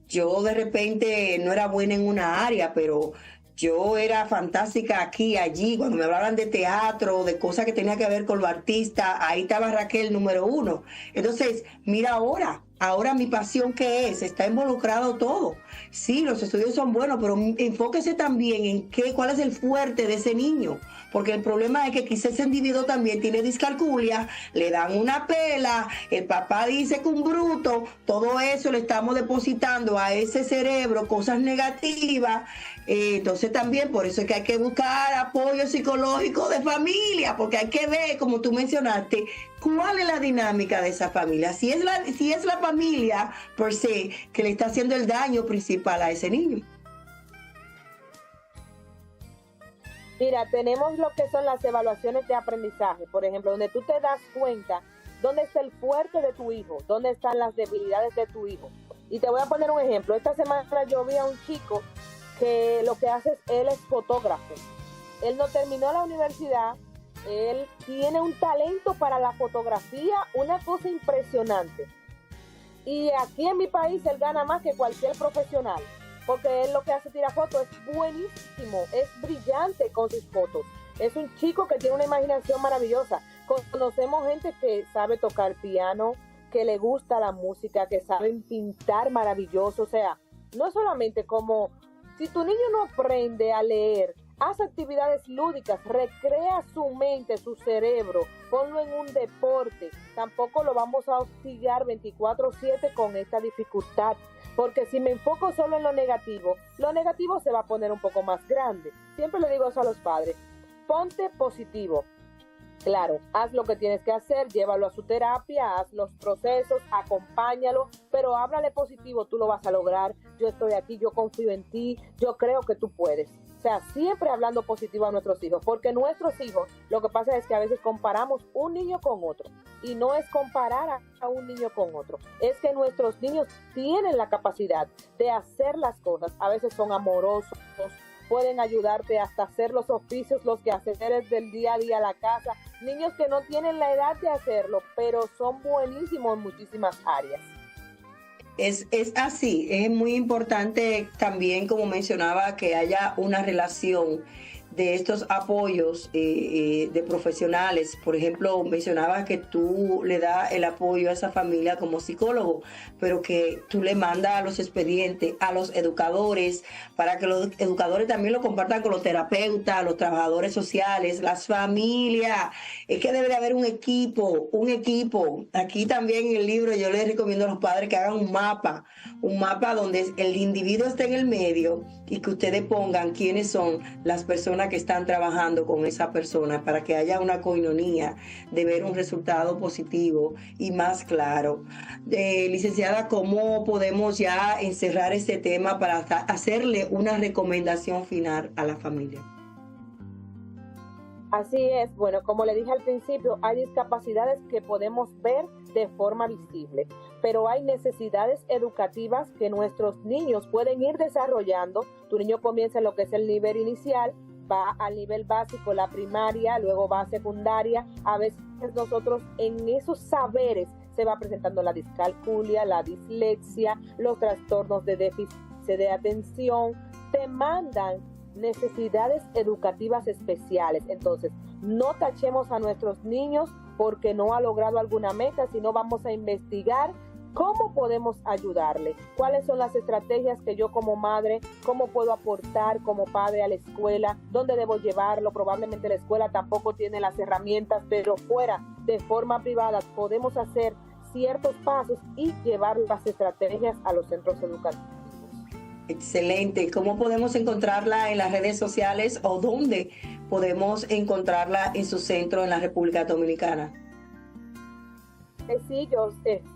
Speaker 13: yo de repente no era buena en una área, pero yo era fantástica aquí, allí, cuando me hablaban de teatro, de cosas que tenían que ver con lo artista, ahí estaba Raquel número 1. Entonces, mira ahora mi pasión, ¿qué es? Está involucrado todo. Sí, los estudios son buenos, pero enfóquese también en cuál es el fuerte de ese niño, porque el problema es que quizás ese individuo también tiene discalculia, le dan una pela, el papá dice que un bruto, todo eso le estamos depositando a ese cerebro, cosas negativas. Entonces también por eso es que hay que buscar apoyo psicológico de familia, porque hay que ver, como tú mencionaste, cuál es la dinámica de esa familia, si es la familia por se que le está haciendo el daño principal a ese niño.
Speaker 16: Mira, tenemos lo que son las evaluaciones de aprendizaje, por ejemplo, donde tú te das cuenta dónde está el fuerte de tu hijo, dónde están las debilidades de tu hijo. Y te voy a poner un ejemplo. Esta semana yo vi a un chico que lo que hace él es fotógrafo. Él no terminó la universidad, él tiene un talento para la fotografía, una cosa impresionante. Y aquí en mi país él gana más que cualquier profesional, porque él lo que hace, tira fotos, es buenísimo, es brillante con sus fotos. Es un chico que tiene una imaginación maravillosa. Conocemos gente que sabe tocar piano, que le gusta la música, que saben pintar maravilloso. O sea, no solamente como... Si tu niño no aprende a leer, Haz actividades lúdicas, recrea su mente, su cerebro, ponlo en un deporte. Tampoco lo vamos a hostigar 24/7 con esta dificultad, porque si me enfoco solo en lo negativo se va a poner un poco más grande. Siempre le digo eso a los padres, ponte positivo. Claro, haz lo que tienes que hacer, llévalo a su terapia, haz los procesos, acompáñalo, pero háblale positivo, tú lo vas a lograr, yo estoy aquí, yo confío en ti, yo creo que tú puedes. O sea, siempre hablando positivo a nuestros hijos, porque nuestros hijos, lo que pasa es que a veces comparamos un niño con otro, y no es comparar a un niño con otro, es que nuestros niños tienen la capacidad de hacer las cosas, a veces son amorosos, pueden ayudarte hasta hacer los oficios, los quehaceres del día a día, la casa, niños que no tienen la edad de hacerlo, pero son buenísimos en muchísimas áreas.
Speaker 13: Es así, es muy importante también, como mencionaba, que haya una relación de estos apoyos de profesionales. Por ejemplo, mencionaba que tú le das el apoyo a esa familia como psicólogo, pero que tú le mandas a los expedientes, a los educadores, para que los educadores también lo compartan con los terapeutas, los trabajadores sociales, las familias. Es que debe de haber un equipo. Aquí también en el libro yo les recomiendo a los padres que hagan un mapa donde el individuo esté en el medio y que ustedes pongan quiénes son las personas que están trabajando con esa persona para que haya una coinonía de ver un resultado positivo y más claro. Licenciada, ¿cómo podemos ya encerrar este tema para hacerle una recomendación final a la familia?
Speaker 16: Así es, bueno, como le dije al principio, hay discapacidades que podemos ver de forma visible, pero hay necesidades educativas que nuestros niños pueden ir desarrollando. Tu niño comienza en lo que es el nivel inicial, va al nivel básico, la primaria, luego va a secundaria. A veces nosotros en esos saberes se va presentando la discalculia, la dislexia, los trastornos de déficit de atención, demandan necesidades educativas especiales. Entonces, no tachemos a nuestros niños porque no ha logrado alguna meta, sino vamos a investigar cómo podemos ayudarle, cuáles son las estrategias que yo como madre, cómo puedo aportar como padre a la escuela, dónde debo llevarlo. Probablemente la escuela tampoco tiene las herramientas, pero fuera de forma privada podemos hacer ciertos pasos y llevar las estrategias a los centros educativos.
Speaker 13: Excelente. ¿Cómo podemos encontrarla en las redes sociales o dónde podemos encontrarla en su centro en la República Dominicana?
Speaker 16: Sí, yo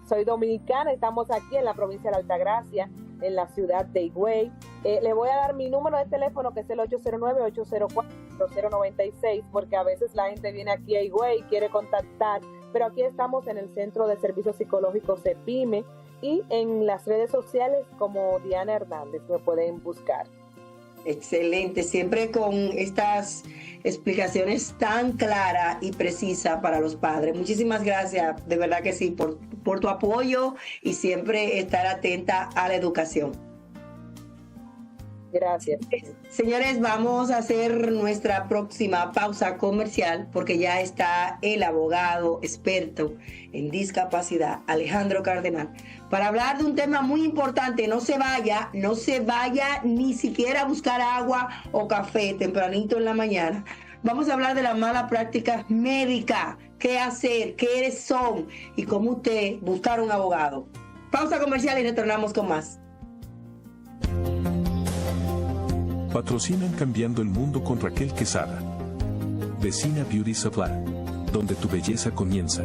Speaker 16: soy dominicana, estamos aquí en la provincia de Altagracia, en la ciudad de Higüey. Le voy a dar mi número de teléfono, que es el 809-804-0096, porque a veces la gente viene aquí a Higüey y quiere contactar, pero aquí estamos en el Centro de Servicios Psicológicos CEPIME, y en las redes sociales como Diana Hernández me pueden buscar.
Speaker 13: Excelente, siempre con estas explicaciones tan claras y precisas para los padres. Muchísimas gracias, de verdad que sí, por tu apoyo y siempre estar atenta a la educación.
Speaker 16: Gracias.
Speaker 13: Señores, vamos a hacer nuestra próxima pausa comercial porque ya está el abogado experto en discapacidad, Alejandro Cardenal, para hablar de un tema muy importante. No se vaya ni siquiera a buscar agua o café tempranito en la mañana. Vamos a hablar de las malas prácticas médicas, qué hacer, qué son y cómo usted buscar un abogado. Pausa comercial y retornamos con más.
Speaker 1: Patrocinan Cambiando el Mundo con Raquel Quesada. Vecina Beauty Supply, donde tu belleza comienza.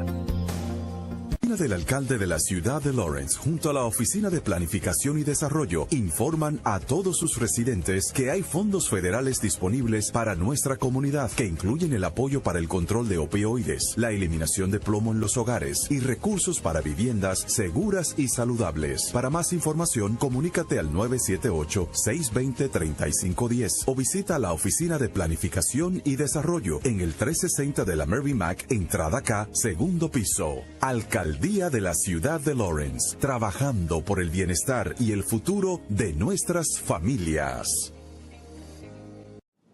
Speaker 14: Del alcalde de la ciudad de Lawrence, junto a la Oficina de Planificación y Desarrollo, informan a todos sus residentes que hay fondos federales disponibles para nuestra comunidad, que incluyen el apoyo para el control de opioides, la eliminación de plomo en los hogares y recursos para viviendas seguras y saludables. Para más información, comunícate al 978-620-3510 o visita la Oficina de Planificación y Desarrollo en el 360 de la Mary Mac, entrada K, segundo piso. Alcaldía de la ciudad de Lawrence, trabajando por el bienestar y el futuro de nuestras familias.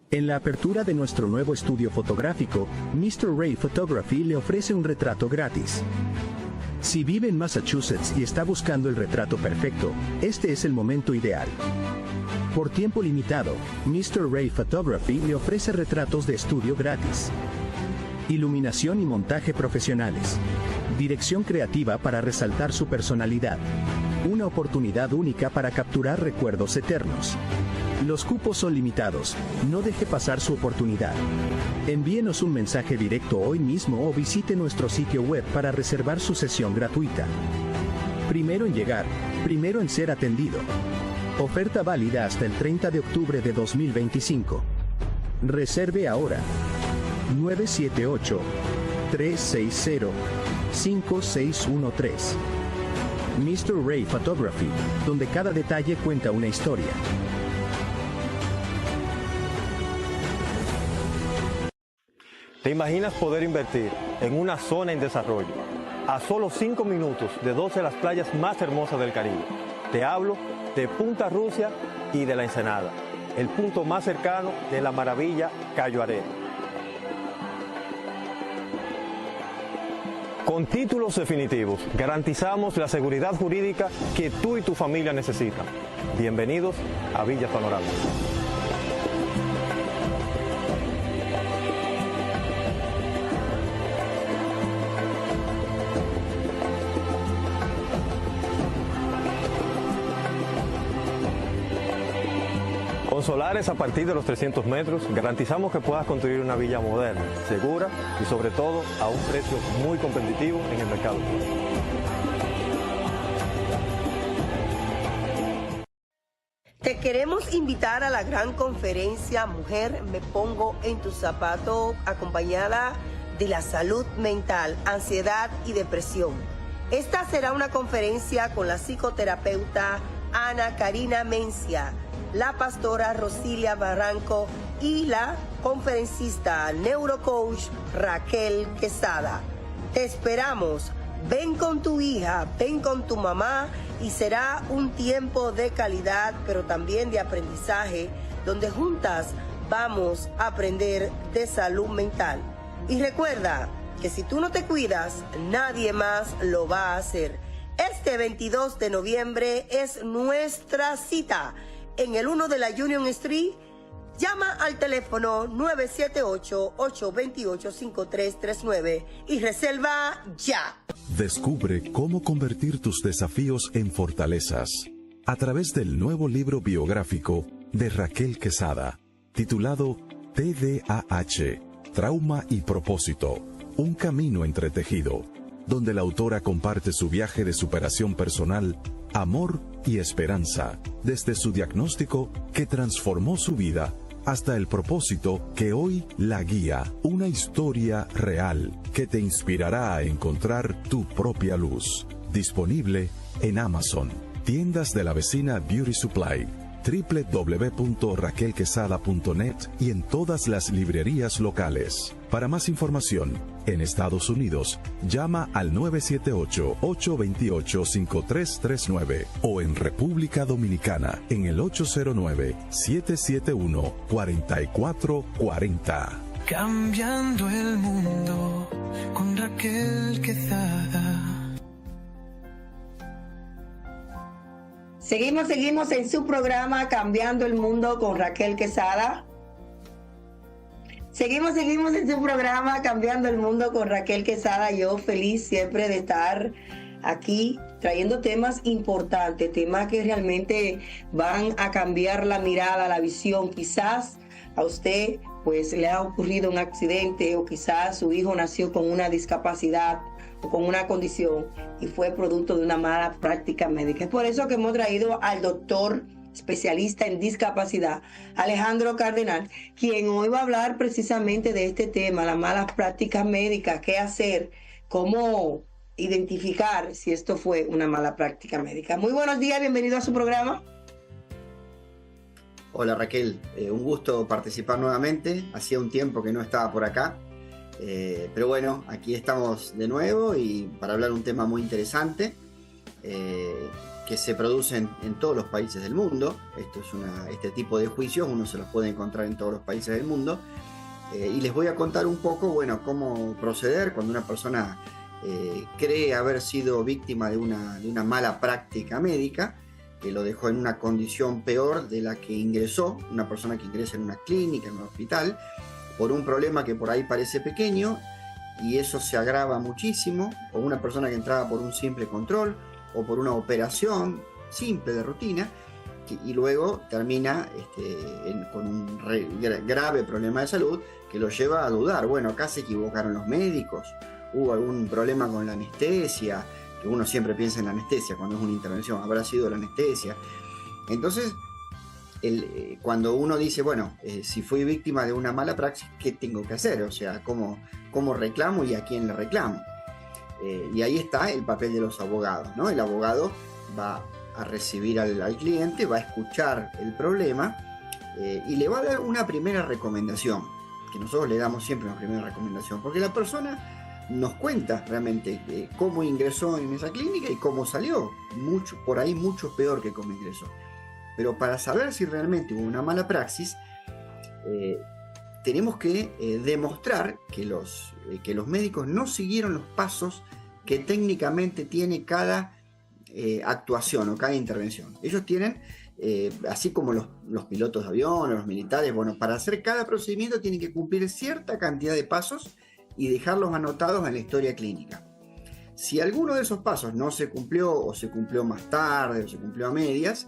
Speaker 15: En la apertura de nuestro nuevo estudio fotográfico, Mr. Ray Photography le ofrece un retrato gratis. Si vive en Massachusetts y está buscando el retrato perfecto, este es el momento ideal. Por tiempo limitado, Mr. Ray Photography le ofrece retratos de estudio gratis, iluminación y montaje profesionales, dirección creativa para resaltar su personalidad, una oportunidad única para capturar recuerdos eternos. Los cupos son limitados, no deje pasar su oportunidad. Envíenos un mensaje directo hoy mismo o visite nuestro sitio web para reservar su sesión gratuita. Primero en llegar, primero en ser atendido. Oferta válida hasta el 30 de octubre de 2025. Reserve ahora. 978-360-5613. Mr. Ray Photography, donde cada detalle cuenta una historia.
Speaker 7: ¿Te imaginas poder invertir en una zona en desarrollo a solo 5 minutos de 2 de las playas más hermosas del Caribe? Te hablo de Punta Rusia y de la Ensenada, el punto más cercano de la maravilla Cayo Arena. Con títulos definitivos, garantizamos la seguridad jurídica que tú y tu familia necesitan. Bienvenidos a Villas Panorámicas. Con solares a partir de los 300 metros, garantizamos que puedas construir una villa moderna, segura y sobre todo a un precio muy competitivo en el mercado.
Speaker 13: Te queremos invitar a la gran conferencia Mujer, me pongo en tu zapato, acompañada de la salud mental, ansiedad y depresión. Esta será una conferencia con la psicoterapeuta Ana Karina Mencia, la pastora Rosilia Barranco y la conferencista neurocoach Raquel Quesada. Te esperamos. Ven con tu hija, ven con tu mamá y será un tiempo de calidad, pero también de aprendizaje, donde juntas vamos a aprender de salud mental. Y recuerda que si tú no te cuidas, nadie más lo va a hacer. Este 22 de noviembre es nuestra cita en el 1 de la Union Street. Llama al teléfono 978-828-5339 y reserva ya.
Speaker 14: Descubre cómo convertir tus desafíos en fortalezas a través del nuevo libro biográfico de Raquel Quesada, titulado TDAH, Trauma y Propósito, un camino entretejido, donde la autora comparte su viaje de superación personal, amor y esperanza, desde su diagnóstico que transformó su vida hasta el propósito que hoy la guía, una historia real que te inspirará a encontrar tu propia luz. Disponible en Amazon, tiendas de la vecina Beauty Supply, www.raquelquesada.net y en todas las librerías locales. Para más información, en Estados Unidos, llama al 978-828-5339 o en República Dominicana en el 809-771-4440.
Speaker 12: Cambiando el mundo con Raquel Quesada.
Speaker 13: Seguimos en su programa Cambiando el Mundo con Raquel Quesada. Seguimos en su programa Cambiando el Mundo con Raquel Quesada. Yo feliz siempre de estar aquí trayendo temas importantes, temas que realmente van a cambiar la mirada, la visión. Quizás a usted pues le ha ocurrido un accidente o quizás su hijo nació con una discapacidad o con una condición y fue producto de una mala práctica médica. Es por eso que hemos traído al doctor especialista en discapacidad, Alejandro Cardenal, quien hoy va a hablar precisamente de este tema, las malas prácticas médicas, qué hacer, cómo identificar si esto fue una mala práctica médica. Muy buenos días, bienvenido a su programa.
Speaker 17: Hola Raquel, un gusto participar nuevamente, hacía un tiempo que no estaba por acá. Pero bueno, aquí estamos de nuevo y para hablar un tema muy interesante que se produce en todos los países del mundo. Este tipo de juicios uno se los puede encontrar en todos los países del mundo y les voy a contar un poco, bueno, cómo proceder cuando una persona cree haber sido víctima de una mala práctica médica que lo dejó en una condición peor de la que ingresó, una persona que ingresa en una clínica, en un hospital, por un problema que por ahí parece pequeño, y eso se agrava muchísimo, o una persona que entraba por un simple control, o por una operación simple de rutina, y luego termina con un grave problema de salud que lo lleva a dudar, bueno, acá se equivocaron los médicos, hubo algún problema con la anestesia, que uno siempre piensa en la anestesia cuando es una intervención, habrá sido la anestesia. Entonces, cuando uno dice, bueno, si fui víctima de una mala praxis, ¿qué tengo que hacer? O sea, ¿cómo reclamo y a quién le reclamo? Y ahí está el papel de los abogados, ¿no? El abogado va a recibir al cliente, va a escuchar el problema y le va a dar una primera recomendación, que nosotros le damos siempre una primera recomendación, porque la persona nos cuenta realmente cómo ingresó en esa clínica y cómo salió, por ahí mucho peor que cómo ingresó. Pero para saber si realmente hubo una mala praxis, tenemos que demostrar que los médicos no siguieron los pasos que técnicamente tiene cada actuación o cada intervención. Ellos tienen, así como los pilotos de avión o los militares, bueno, para hacer cada procedimiento tienen que cumplir cierta cantidad de pasos y dejarlos anotados en la historia clínica. Si alguno de esos pasos no se cumplió, o se cumplió más tarde, o se cumplió a medias,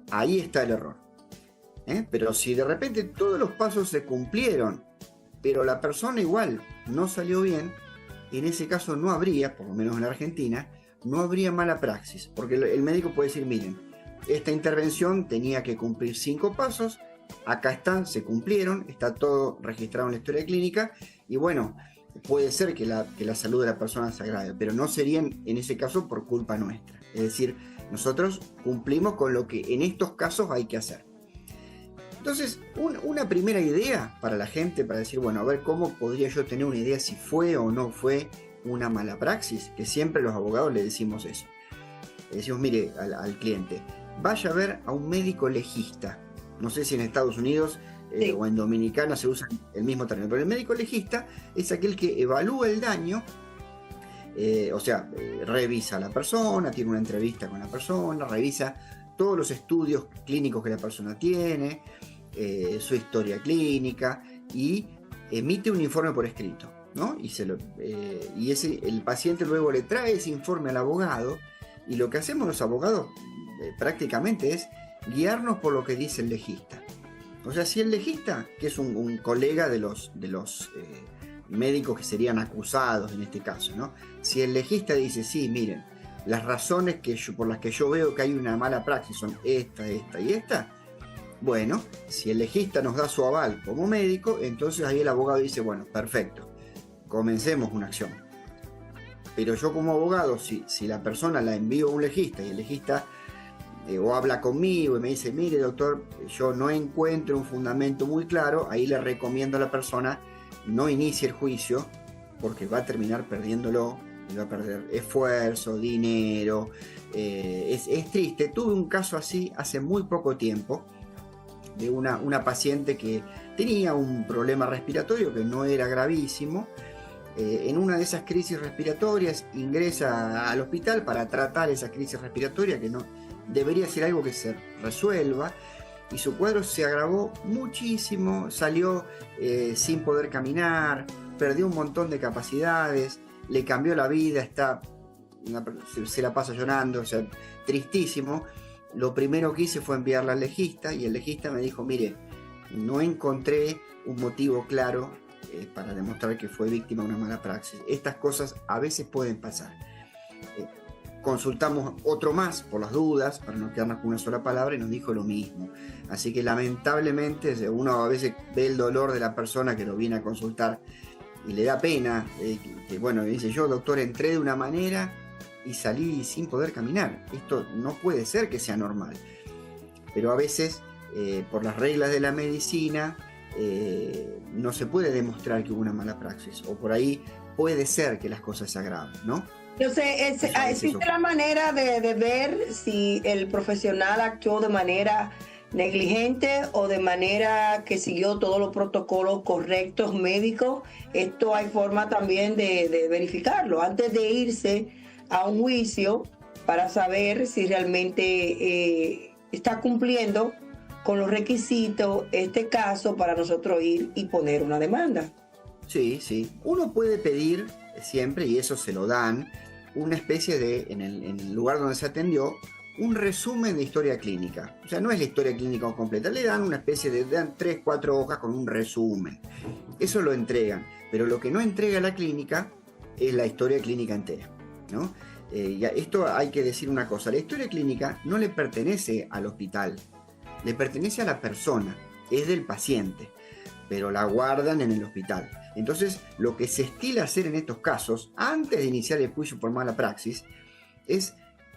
Speaker 17: ahí está el error. Pero si de repente todos los pasos se cumplieron, pero la persona igual no salió bien, en ese caso no habría, por lo menos en la Argentina, no habría mala praxis, porque el médico puede decir, miren, esta intervención tenía que cumplir 5 pasos, acá están, se cumplieron, está todo registrado en la historia clínica, y bueno, puede ser que la salud de la persona se agrave, pero no serían en ese caso por culpa nuestra. Es decir, nosotros cumplimos con lo que en estos casos hay que hacer. Entonces, una primera idea para la gente, para decir, bueno, a ver cómo podría yo tener una idea si fue o no fue una mala praxis, que siempre los abogados le decimos eso. Le decimos, mire, al cliente, vaya a ver a un médico legista. No sé si en Estados Unidos o en Dominicana se usa el mismo término, pero el médico legista es aquel que evalúa el daño, revisa a la persona, tiene una entrevista con la persona, revisa todos los estudios clínicos que la persona tiene, su historia clínica, y emite un informe por escrito, ¿no? El paciente luego le trae ese informe al abogado, y lo que hacemos los abogados prácticamente es guiarnos por lo que dice el legista. O sea, si el legista, que es un colega de los médicos que serían acusados en este caso, ¿no? Si el legista dice, sí, miren, las razones por las que yo veo que hay una mala praxis son esta y esta, bueno, si el legista nos da su aval como médico, entonces ahí el abogado dice, bueno, perfecto, comencemos una acción. Pero yo como abogado, si la persona la envío a un legista y el legista o habla conmigo y me dice, mire doctor, yo no encuentro un fundamento muy claro, ahí le recomiendo a la persona no inicie el juicio, porque va a terminar perdiéndolo, y va a perder esfuerzo, dinero. Es triste. Tuve un caso así hace muy poco tiempo, de una paciente que tenía un problema respiratorio que no era gravísimo. En una de esas crisis respiratorias ingresa al hospital para tratar esa crisis respiratoria, que no debería ser algo que se resuelva, y su cuadro se agravó muchísimo, salió sin poder caminar, perdió un montón de capacidades, le cambió la vida, se la pasa llorando, o sea, tristísimo. Lo primero que hice fue enviarla al legista, y el legista me dijo, mire, no encontré un motivo claro para demostrar que fue víctima de una mala praxis. Estas cosas a veces pueden pasar. Consultamos otro más por las dudas, para no quedarnos con una sola palabra, y nos dijo lo mismo. Así que lamentablemente uno a veces ve el dolor de la persona que lo viene a consultar y le da pena, bueno, dice, yo doctor entré de una manera y salí sin poder caminar. Esto no puede ser que sea normal. Pero a veces, por las reglas de la medicina, no se puede demostrar que hubo una mala praxis, o por ahí puede ser que las cosas se agraven, ¿no?
Speaker 13: Entonces, existe la manera de ver si el profesional actuó de manera negligente o de manera que siguió todos los protocolos correctos médicos. Esto hay forma también de verificarlo. Antes de irse a un juicio, para saber si realmente está cumpliendo con los requisitos este caso para nosotros ir y poner una demanda.
Speaker 17: Sí, sí. Uno puede pedir siempre, y eso se lo dan, una especie de, en el lugar donde se atendió, un resumen de historia clínica. O sea, no es la historia clínica completa, le dan una especie de, dan 3, 4 hojas con un resumen. Eso lo entregan, pero lo que no entrega la clínica es la historia clínica entera, ¿no? Esto hay que decir una cosa, la historia clínica no le pertenece al hospital, le pertenece a la persona, es del paciente, pero la guardan en el hospital. Entonces, lo que se estila hacer en estos casos, antes de iniciar el juicio por mala praxis, es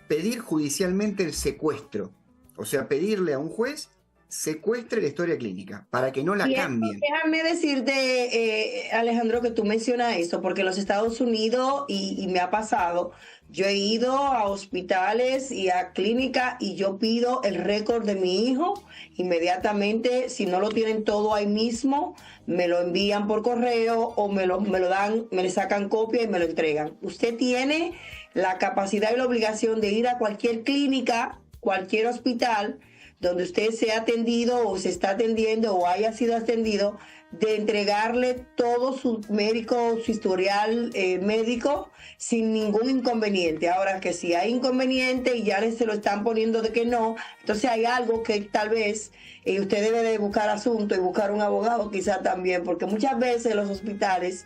Speaker 17: pedir judicialmente el secuestro. O sea, pedirle a un juez secuestre la historia clínica para que no la cambien.
Speaker 13: Déjame decirte, Alejandro, que tú mencionas eso, porque en los Estados Unidos, y me ha pasado, yo he ido a hospitales y a clínicas y yo pido el récord de mi hijo, inmediatamente, si no lo tienen todo ahí mismo, me lo envían por correo o me lo dan, me le sacan copia y me lo entregan. Usted tiene la capacidad y la obligación de ir a cualquier clínica, cualquier hospital, donde usted sea atendido o se está atendiendo o haya sido atendido, de entregarle todo su médico, su historial médico sin ningún inconveniente. Ahora que si hay inconveniente y ya se lo están poniendo de que no, entonces hay algo que tal vez usted debe de buscar asunto y buscar un abogado quizá también, porque muchas veces los hospitales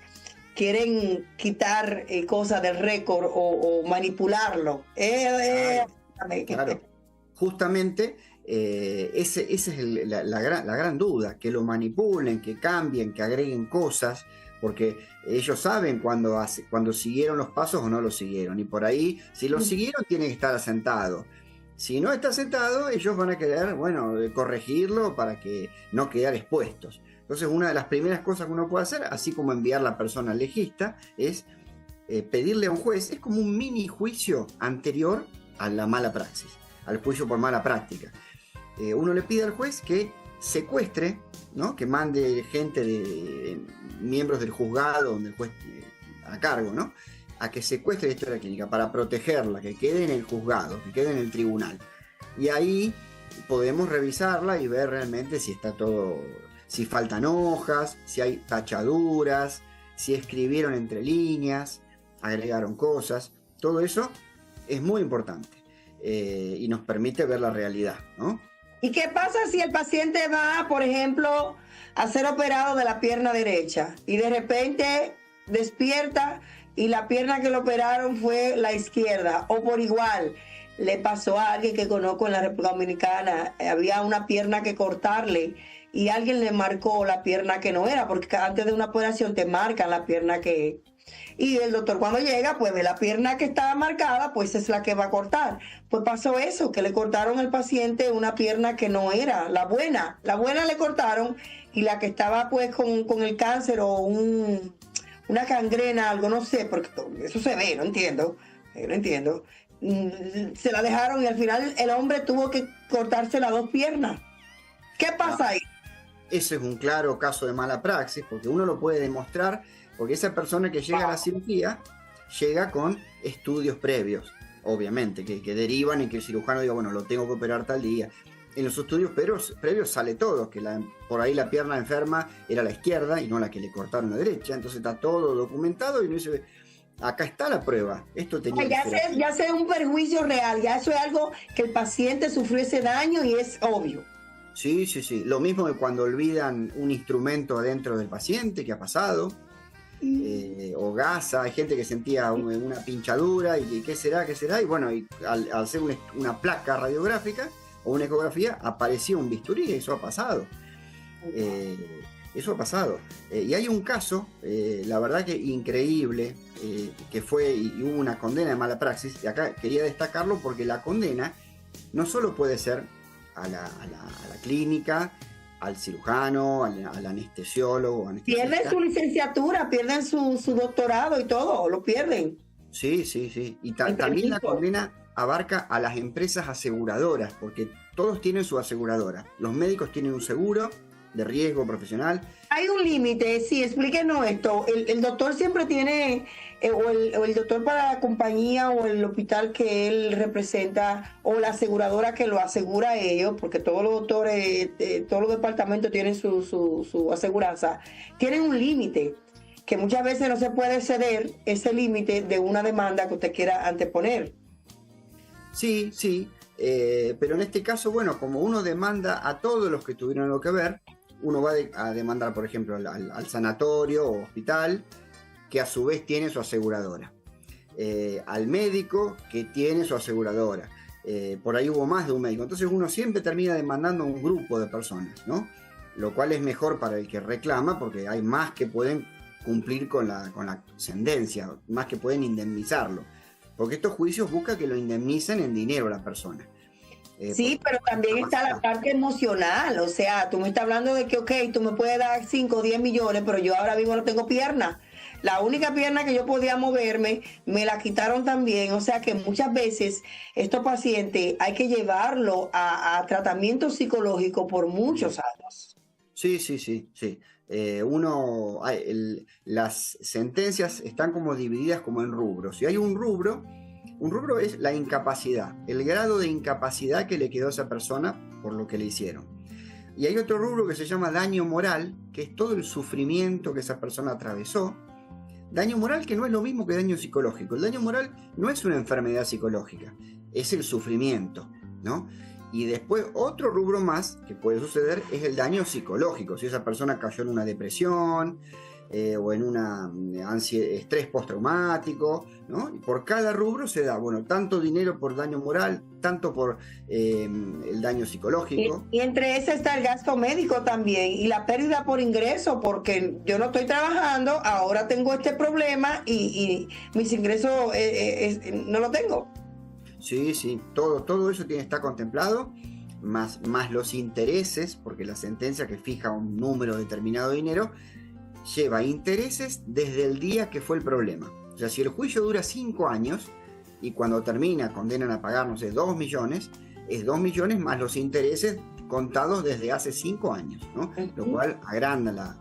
Speaker 13: quieren quitar cosas del récord o manipularlo.
Speaker 17: Claro. Justamente esa es la gran duda, que lo manipulen, que cambien, que agreguen cosas, porque ellos saben cuando siguieron los pasos o no los siguieron, y por ahí, si los siguieron, tiene que estar asentado. Si no está asentado, ellos van a querer, corregirlo para que no quedar expuestos. Entonces, una de las primeras cosas que uno puede hacer, así como enviar a la persona al legista, es pedirle a un juez, es como un mini juicio anterior a la mala praxis, al juicio por mala práctica. Uno le pide al juez que secuestre, ¿no? Que mande gente de miembros del juzgado, donde el juez a cargo, ¿no? A que secuestre la historia clínica para protegerla, que quede en el juzgado, que quede en el tribunal. Y ahí podemos revisarla y ver realmente si está todo, si faltan hojas, si hay tachaduras, si escribieron entre líneas, agregaron cosas. Todo eso es muy importante y nos permite ver la realidad, ¿no?
Speaker 13: ¿Y qué pasa si el paciente va, por ejemplo, a ser operado de la pierna derecha y de repente despierta y la pierna que le operaron fue la izquierda, o por igual le pasó a alguien que conozco en la República Dominicana, había una pierna que cortarle y alguien le marcó la pierna que no era, porque antes de una operación te marcan la pierna que... Y el doctor cuando llega, pues ve la pierna que estaba marcada, pues es la que va a cortar. Pues pasó eso, que le cortaron al paciente una pierna que no era la buena. La buena le cortaron y la que estaba pues con el cáncer o una gangrena, algo, no sé, porque eso se ve, no entiendo. Se la dejaron y al final el hombre tuvo que cortarse las 2 piernas. ¿Qué pasa ahí?
Speaker 17: Ese es un claro caso de mala praxis, porque uno lo puede demostrar, porque esa persona que llega a la cirugía llega con estudios previos, obviamente, que derivan en que el cirujano diga, bueno, lo tengo que operar tal día. En los estudios previos sale todo, que por ahí la pierna enferma era la izquierda y no la que le cortaron la derecha, entonces está todo documentado y uno dice, acá está la prueba, esto tenía que ser.
Speaker 13: Ya sea un perjuicio real, ya eso es algo que el paciente sufrió ese daño y es obvio.
Speaker 17: Sí. Lo mismo que cuando olvidan un instrumento adentro del paciente, que ha pasado. O gasa, hay gente que sentía una pinchadura y ¿qué será? Y bueno, al hacer una placa radiográfica o una ecografía apareció un bisturí, y eso ha pasado. Y hay un caso, la verdad que increíble, que fue y hubo una condena de mala praxis, y acá quería destacarlo porque la condena no solo puede ser a la clínica, al cirujano, al anestesiólogo.
Speaker 13: Pierden su licenciatura, pierden su doctorado y todo, lo pierden.
Speaker 17: Sí. Y también la condena abarca a las empresas aseguradoras, porque todos tienen su aseguradora. Los médicos tienen un seguro, de riesgo profesional.
Speaker 13: Hay un límite, sí, explíquenos esto. El doctor siempre tiene, o el doctor para la compañía o el hospital que él representa, o la aseguradora que lo asegura a ellos, porque todos los doctores, todos los departamentos tienen su aseguranza, tienen un límite, que muchas veces no se puede exceder ese límite de una demanda que usted quiera anteponer.
Speaker 17: Sí, sí, pero en este caso, bueno, como uno demanda a todos los que tuvieron algo que ver, uno va a demandar, por ejemplo, al sanatorio o hospital, que a su vez tiene su aseguradora, al médico, que tiene su aseguradora, por ahí hubo más de un médico, entonces uno siempre termina demandando a un grupo de personas, ¿no? Lo cual es mejor para el que reclama, porque hay más que pueden cumplir con la sentencia, más que pueden indemnizarlo, porque estos juicios buscan que lo indemnicen en dinero a la persona.
Speaker 13: Sí, pero también está la parte emocional, o sea, tú me estás hablando de que, ok, tú me puedes dar 5 o 10 millones, pero yo ahora mismo no tengo pierna. La única pierna que yo podía moverme, me la quitaron también, o sea que muchas veces estos pacientes hay que llevarlo a tratamiento psicológico por muchos años.
Speaker 17: Sí. Las sentencias están como divididas como en rubros, y hay un rubro es la incapacidad, el grado de incapacidad que le quedó a esa persona por lo que le hicieron. Y hay otro rubro que se llama daño moral, que es todo el sufrimiento que esa persona atravesó. Daño moral que no es lo mismo que daño psicológico. El daño moral no es una enfermedad psicológica, es el sufrimiento, ¿no? Y después otro rubro más que puede suceder es el daño psicológico. Si esa persona cayó en una depresión o en estrés postraumático, ¿no? Y por cada rubro se da, bueno, tanto dinero por daño moral, tanto por el daño psicológico.
Speaker 13: Y entre ese está el gasto médico también y la pérdida por ingreso, porque yo no estoy trabajando, ahora tengo este problema y mis ingresos no lo tengo.
Speaker 17: Sí, todo eso está contemplado, más los intereses, porque la sentencia que fija un número determinado de dinero lleva intereses desde el día que fue el problema. O sea, si el juicio dura 5 años y cuando termina condenan a pagar, no sé, 2 millones, es 2 millones más los intereses contados desde hace 5 años, ¿no? Lo cual agranda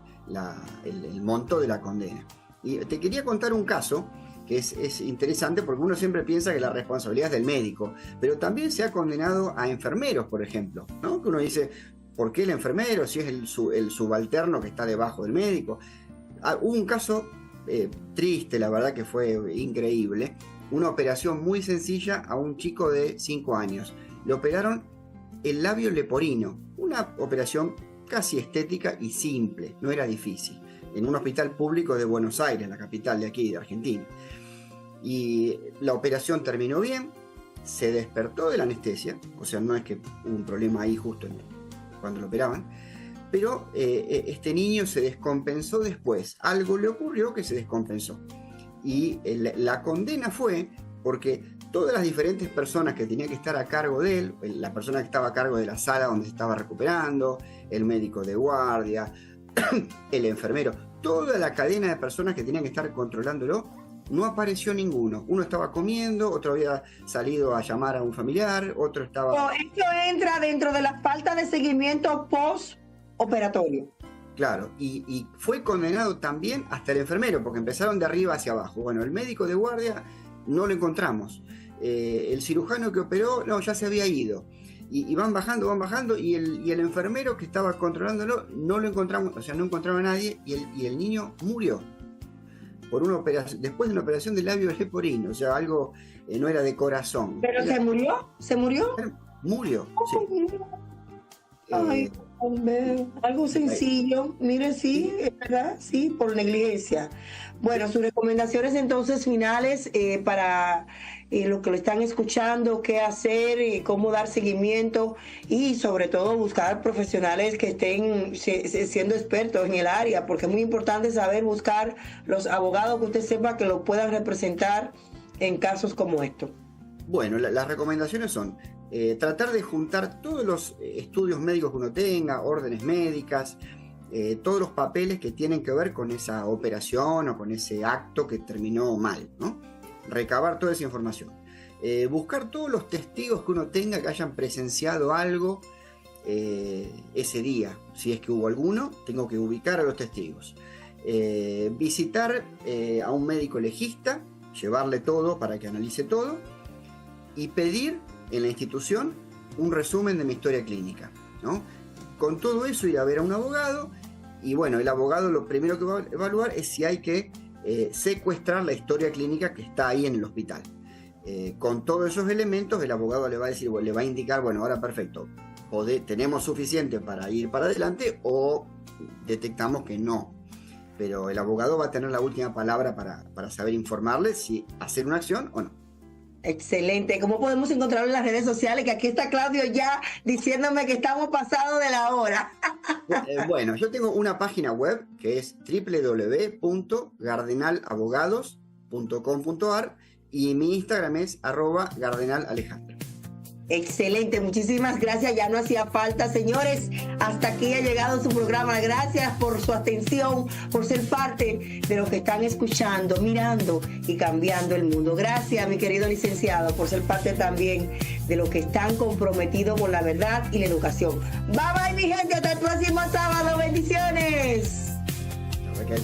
Speaker 17: el monto de la condena. Y te quería contar un caso que es interesante, porque uno siempre piensa que la responsabilidad es del médico, pero también se ha condenado a enfermeros, por ejemplo, ¿no? Que uno dice, ¿por qué el enfermero si es el subalterno que está debajo del médico? Hubo un caso triste, la verdad que fue increíble, una operación muy sencilla a un chico de 5 años. Le operaron el labio leporino, una operación casi estética y simple, no era difícil, en un hospital público de Buenos Aires, la capital de aquí, de Argentina. Y la operación terminó bien, se despertó de la anestesia, o sea, no es que hubo un problema ahí justo cuando lo operaban, pero este niño se descompensó después, algo le ocurrió que se descompensó. Y la condena fue porque todas las diferentes personas que tenían que estar a cargo de él, la persona que estaba a cargo de la sala donde se estaba recuperando, el médico de guardia, el enfermero, toda la cadena de personas que tenían que estar controlándolo, no apareció ninguno. Uno estaba comiendo, otro había salido a llamar a un familiar, otro estaba...
Speaker 13: Esto entra dentro de la falta de seguimiento postoperatorio.
Speaker 17: Claro, y fue condenado también hasta el enfermero, porque empezaron de arriba hacia abajo. Bueno, el médico de guardia no lo encontramos. El cirujano que operó, no, ya se había ido. Y van bajando, y el enfermero que estaba controlándolo, no lo encontramos, o sea, no encontraba a nadie, y el niño murió por una operación, después de una operación del labio leporino, o sea, algo no era de corazón.
Speaker 13: ¿Pero se murió? ¿Se murió?
Speaker 17: Murió, sí.
Speaker 13: Ay, hombre, algo sencillo, mire, sí, es verdad, sí, por negligencia. Bueno, sus recomendaciones entonces finales para los que lo están escuchando, qué hacer, cómo dar seguimiento y sobre todo buscar profesionales que estén siendo expertos en el área, porque es muy importante saber buscar los abogados que usted sepa que lo puedan representar en casos como estos.
Speaker 17: Bueno, las recomendaciones son tratar de juntar todos los estudios médicos que uno tenga, órdenes médicas, todos los papeles que tienen que ver con esa operación o con ese acto que terminó mal, ¿no? Recabar toda esa información. Buscar todos los testigos que uno tenga que hayan presenciado algo ese día, si es que hubo alguno, tengo que ubicar a los testigos. Visitar a un médico legista, llevarle todo para que analice todo y pedir en la institución un resumen de mi historia clínica, ¿no? Con todo eso ir a ver a un abogado y bueno, el abogado lo primero que va a evaluar es si hay que secuestrar la historia clínica que está ahí en el hospital. Con todos esos elementos el abogado le va a decir, le va a indicar, bueno, ahora perfecto, tenemos suficiente para ir para adelante o detectamos que no. Pero el abogado va a tener la última palabra para saber informarle si hacer una acción o no.
Speaker 13: Excelente. ¿Cómo podemos encontrarlo en las redes sociales? Que aquí está Claudio ya diciéndome que estamos pasados de la hora.
Speaker 17: Bueno, yo tengo una página web que es www.gardenalabogados.com.ar y mi Instagram es @gardenalalejandro.
Speaker 13: Excelente, muchísimas gracias, ya no hacía falta, señores, hasta aquí ha llegado su programa, gracias por su atención, por ser parte de lo que están escuchando, mirando y cambiando el mundo. Gracias, mi querido licenciado, por ser parte también de lo que están comprometidos con la verdad y la educación. Bye bye, mi gente, hasta el próximo sábado, bendiciones.
Speaker 17: Okay.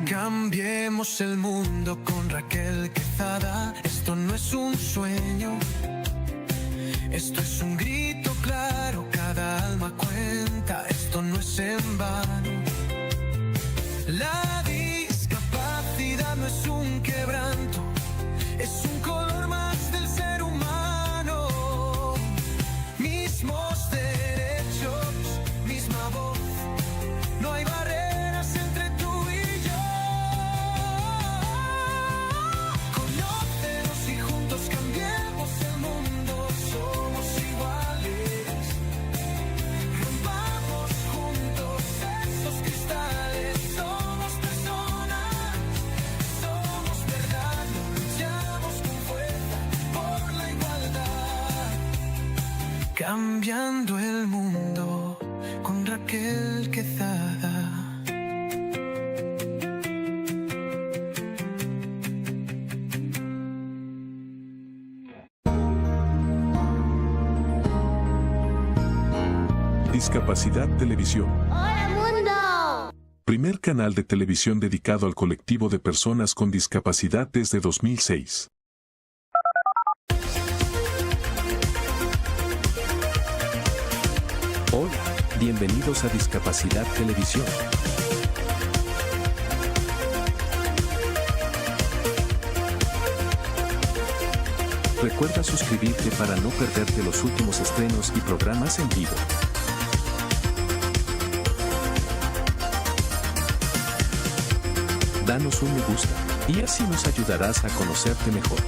Speaker 12: Cambiemos el mundo con Raquel Quezada. Esto no es un sueño, esto es un grito claro. Cada alma cuenta, esto no es en vano. La discapacidad no es un quebranto, es un color más del ser humano. Mismos derechos, misma voz, no hay barreras entre tú y yo. Conócenos y juntos cambiemos el mundo, somos iguales. Rompamos juntos esos cristales, somos personas, somos verdad, luchamos con fuerza por la igualdad. Cambiando el mundo con Raquel Quezada.
Speaker 1: Discapacidad Televisión.
Speaker 2: ¡Hola, mundo!
Speaker 1: Primer canal de televisión dedicado al colectivo de personas con discapacidad desde 2006.
Speaker 3: Hola, bienvenidos a Discapacidad Televisión. Recuerda suscribirte para no perderte los últimos estrenos y programas en vivo. Danos un me gusta, y así nos ayudarás a conocerte mejor.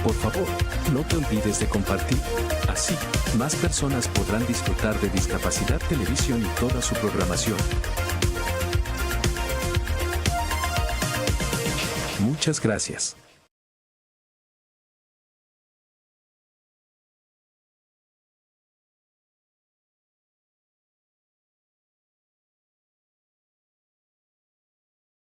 Speaker 3: Por favor, no te olvides de compartir. Así, más personas podrán disfrutar de Discapacidad Televisión y toda su programación. Muchas gracias.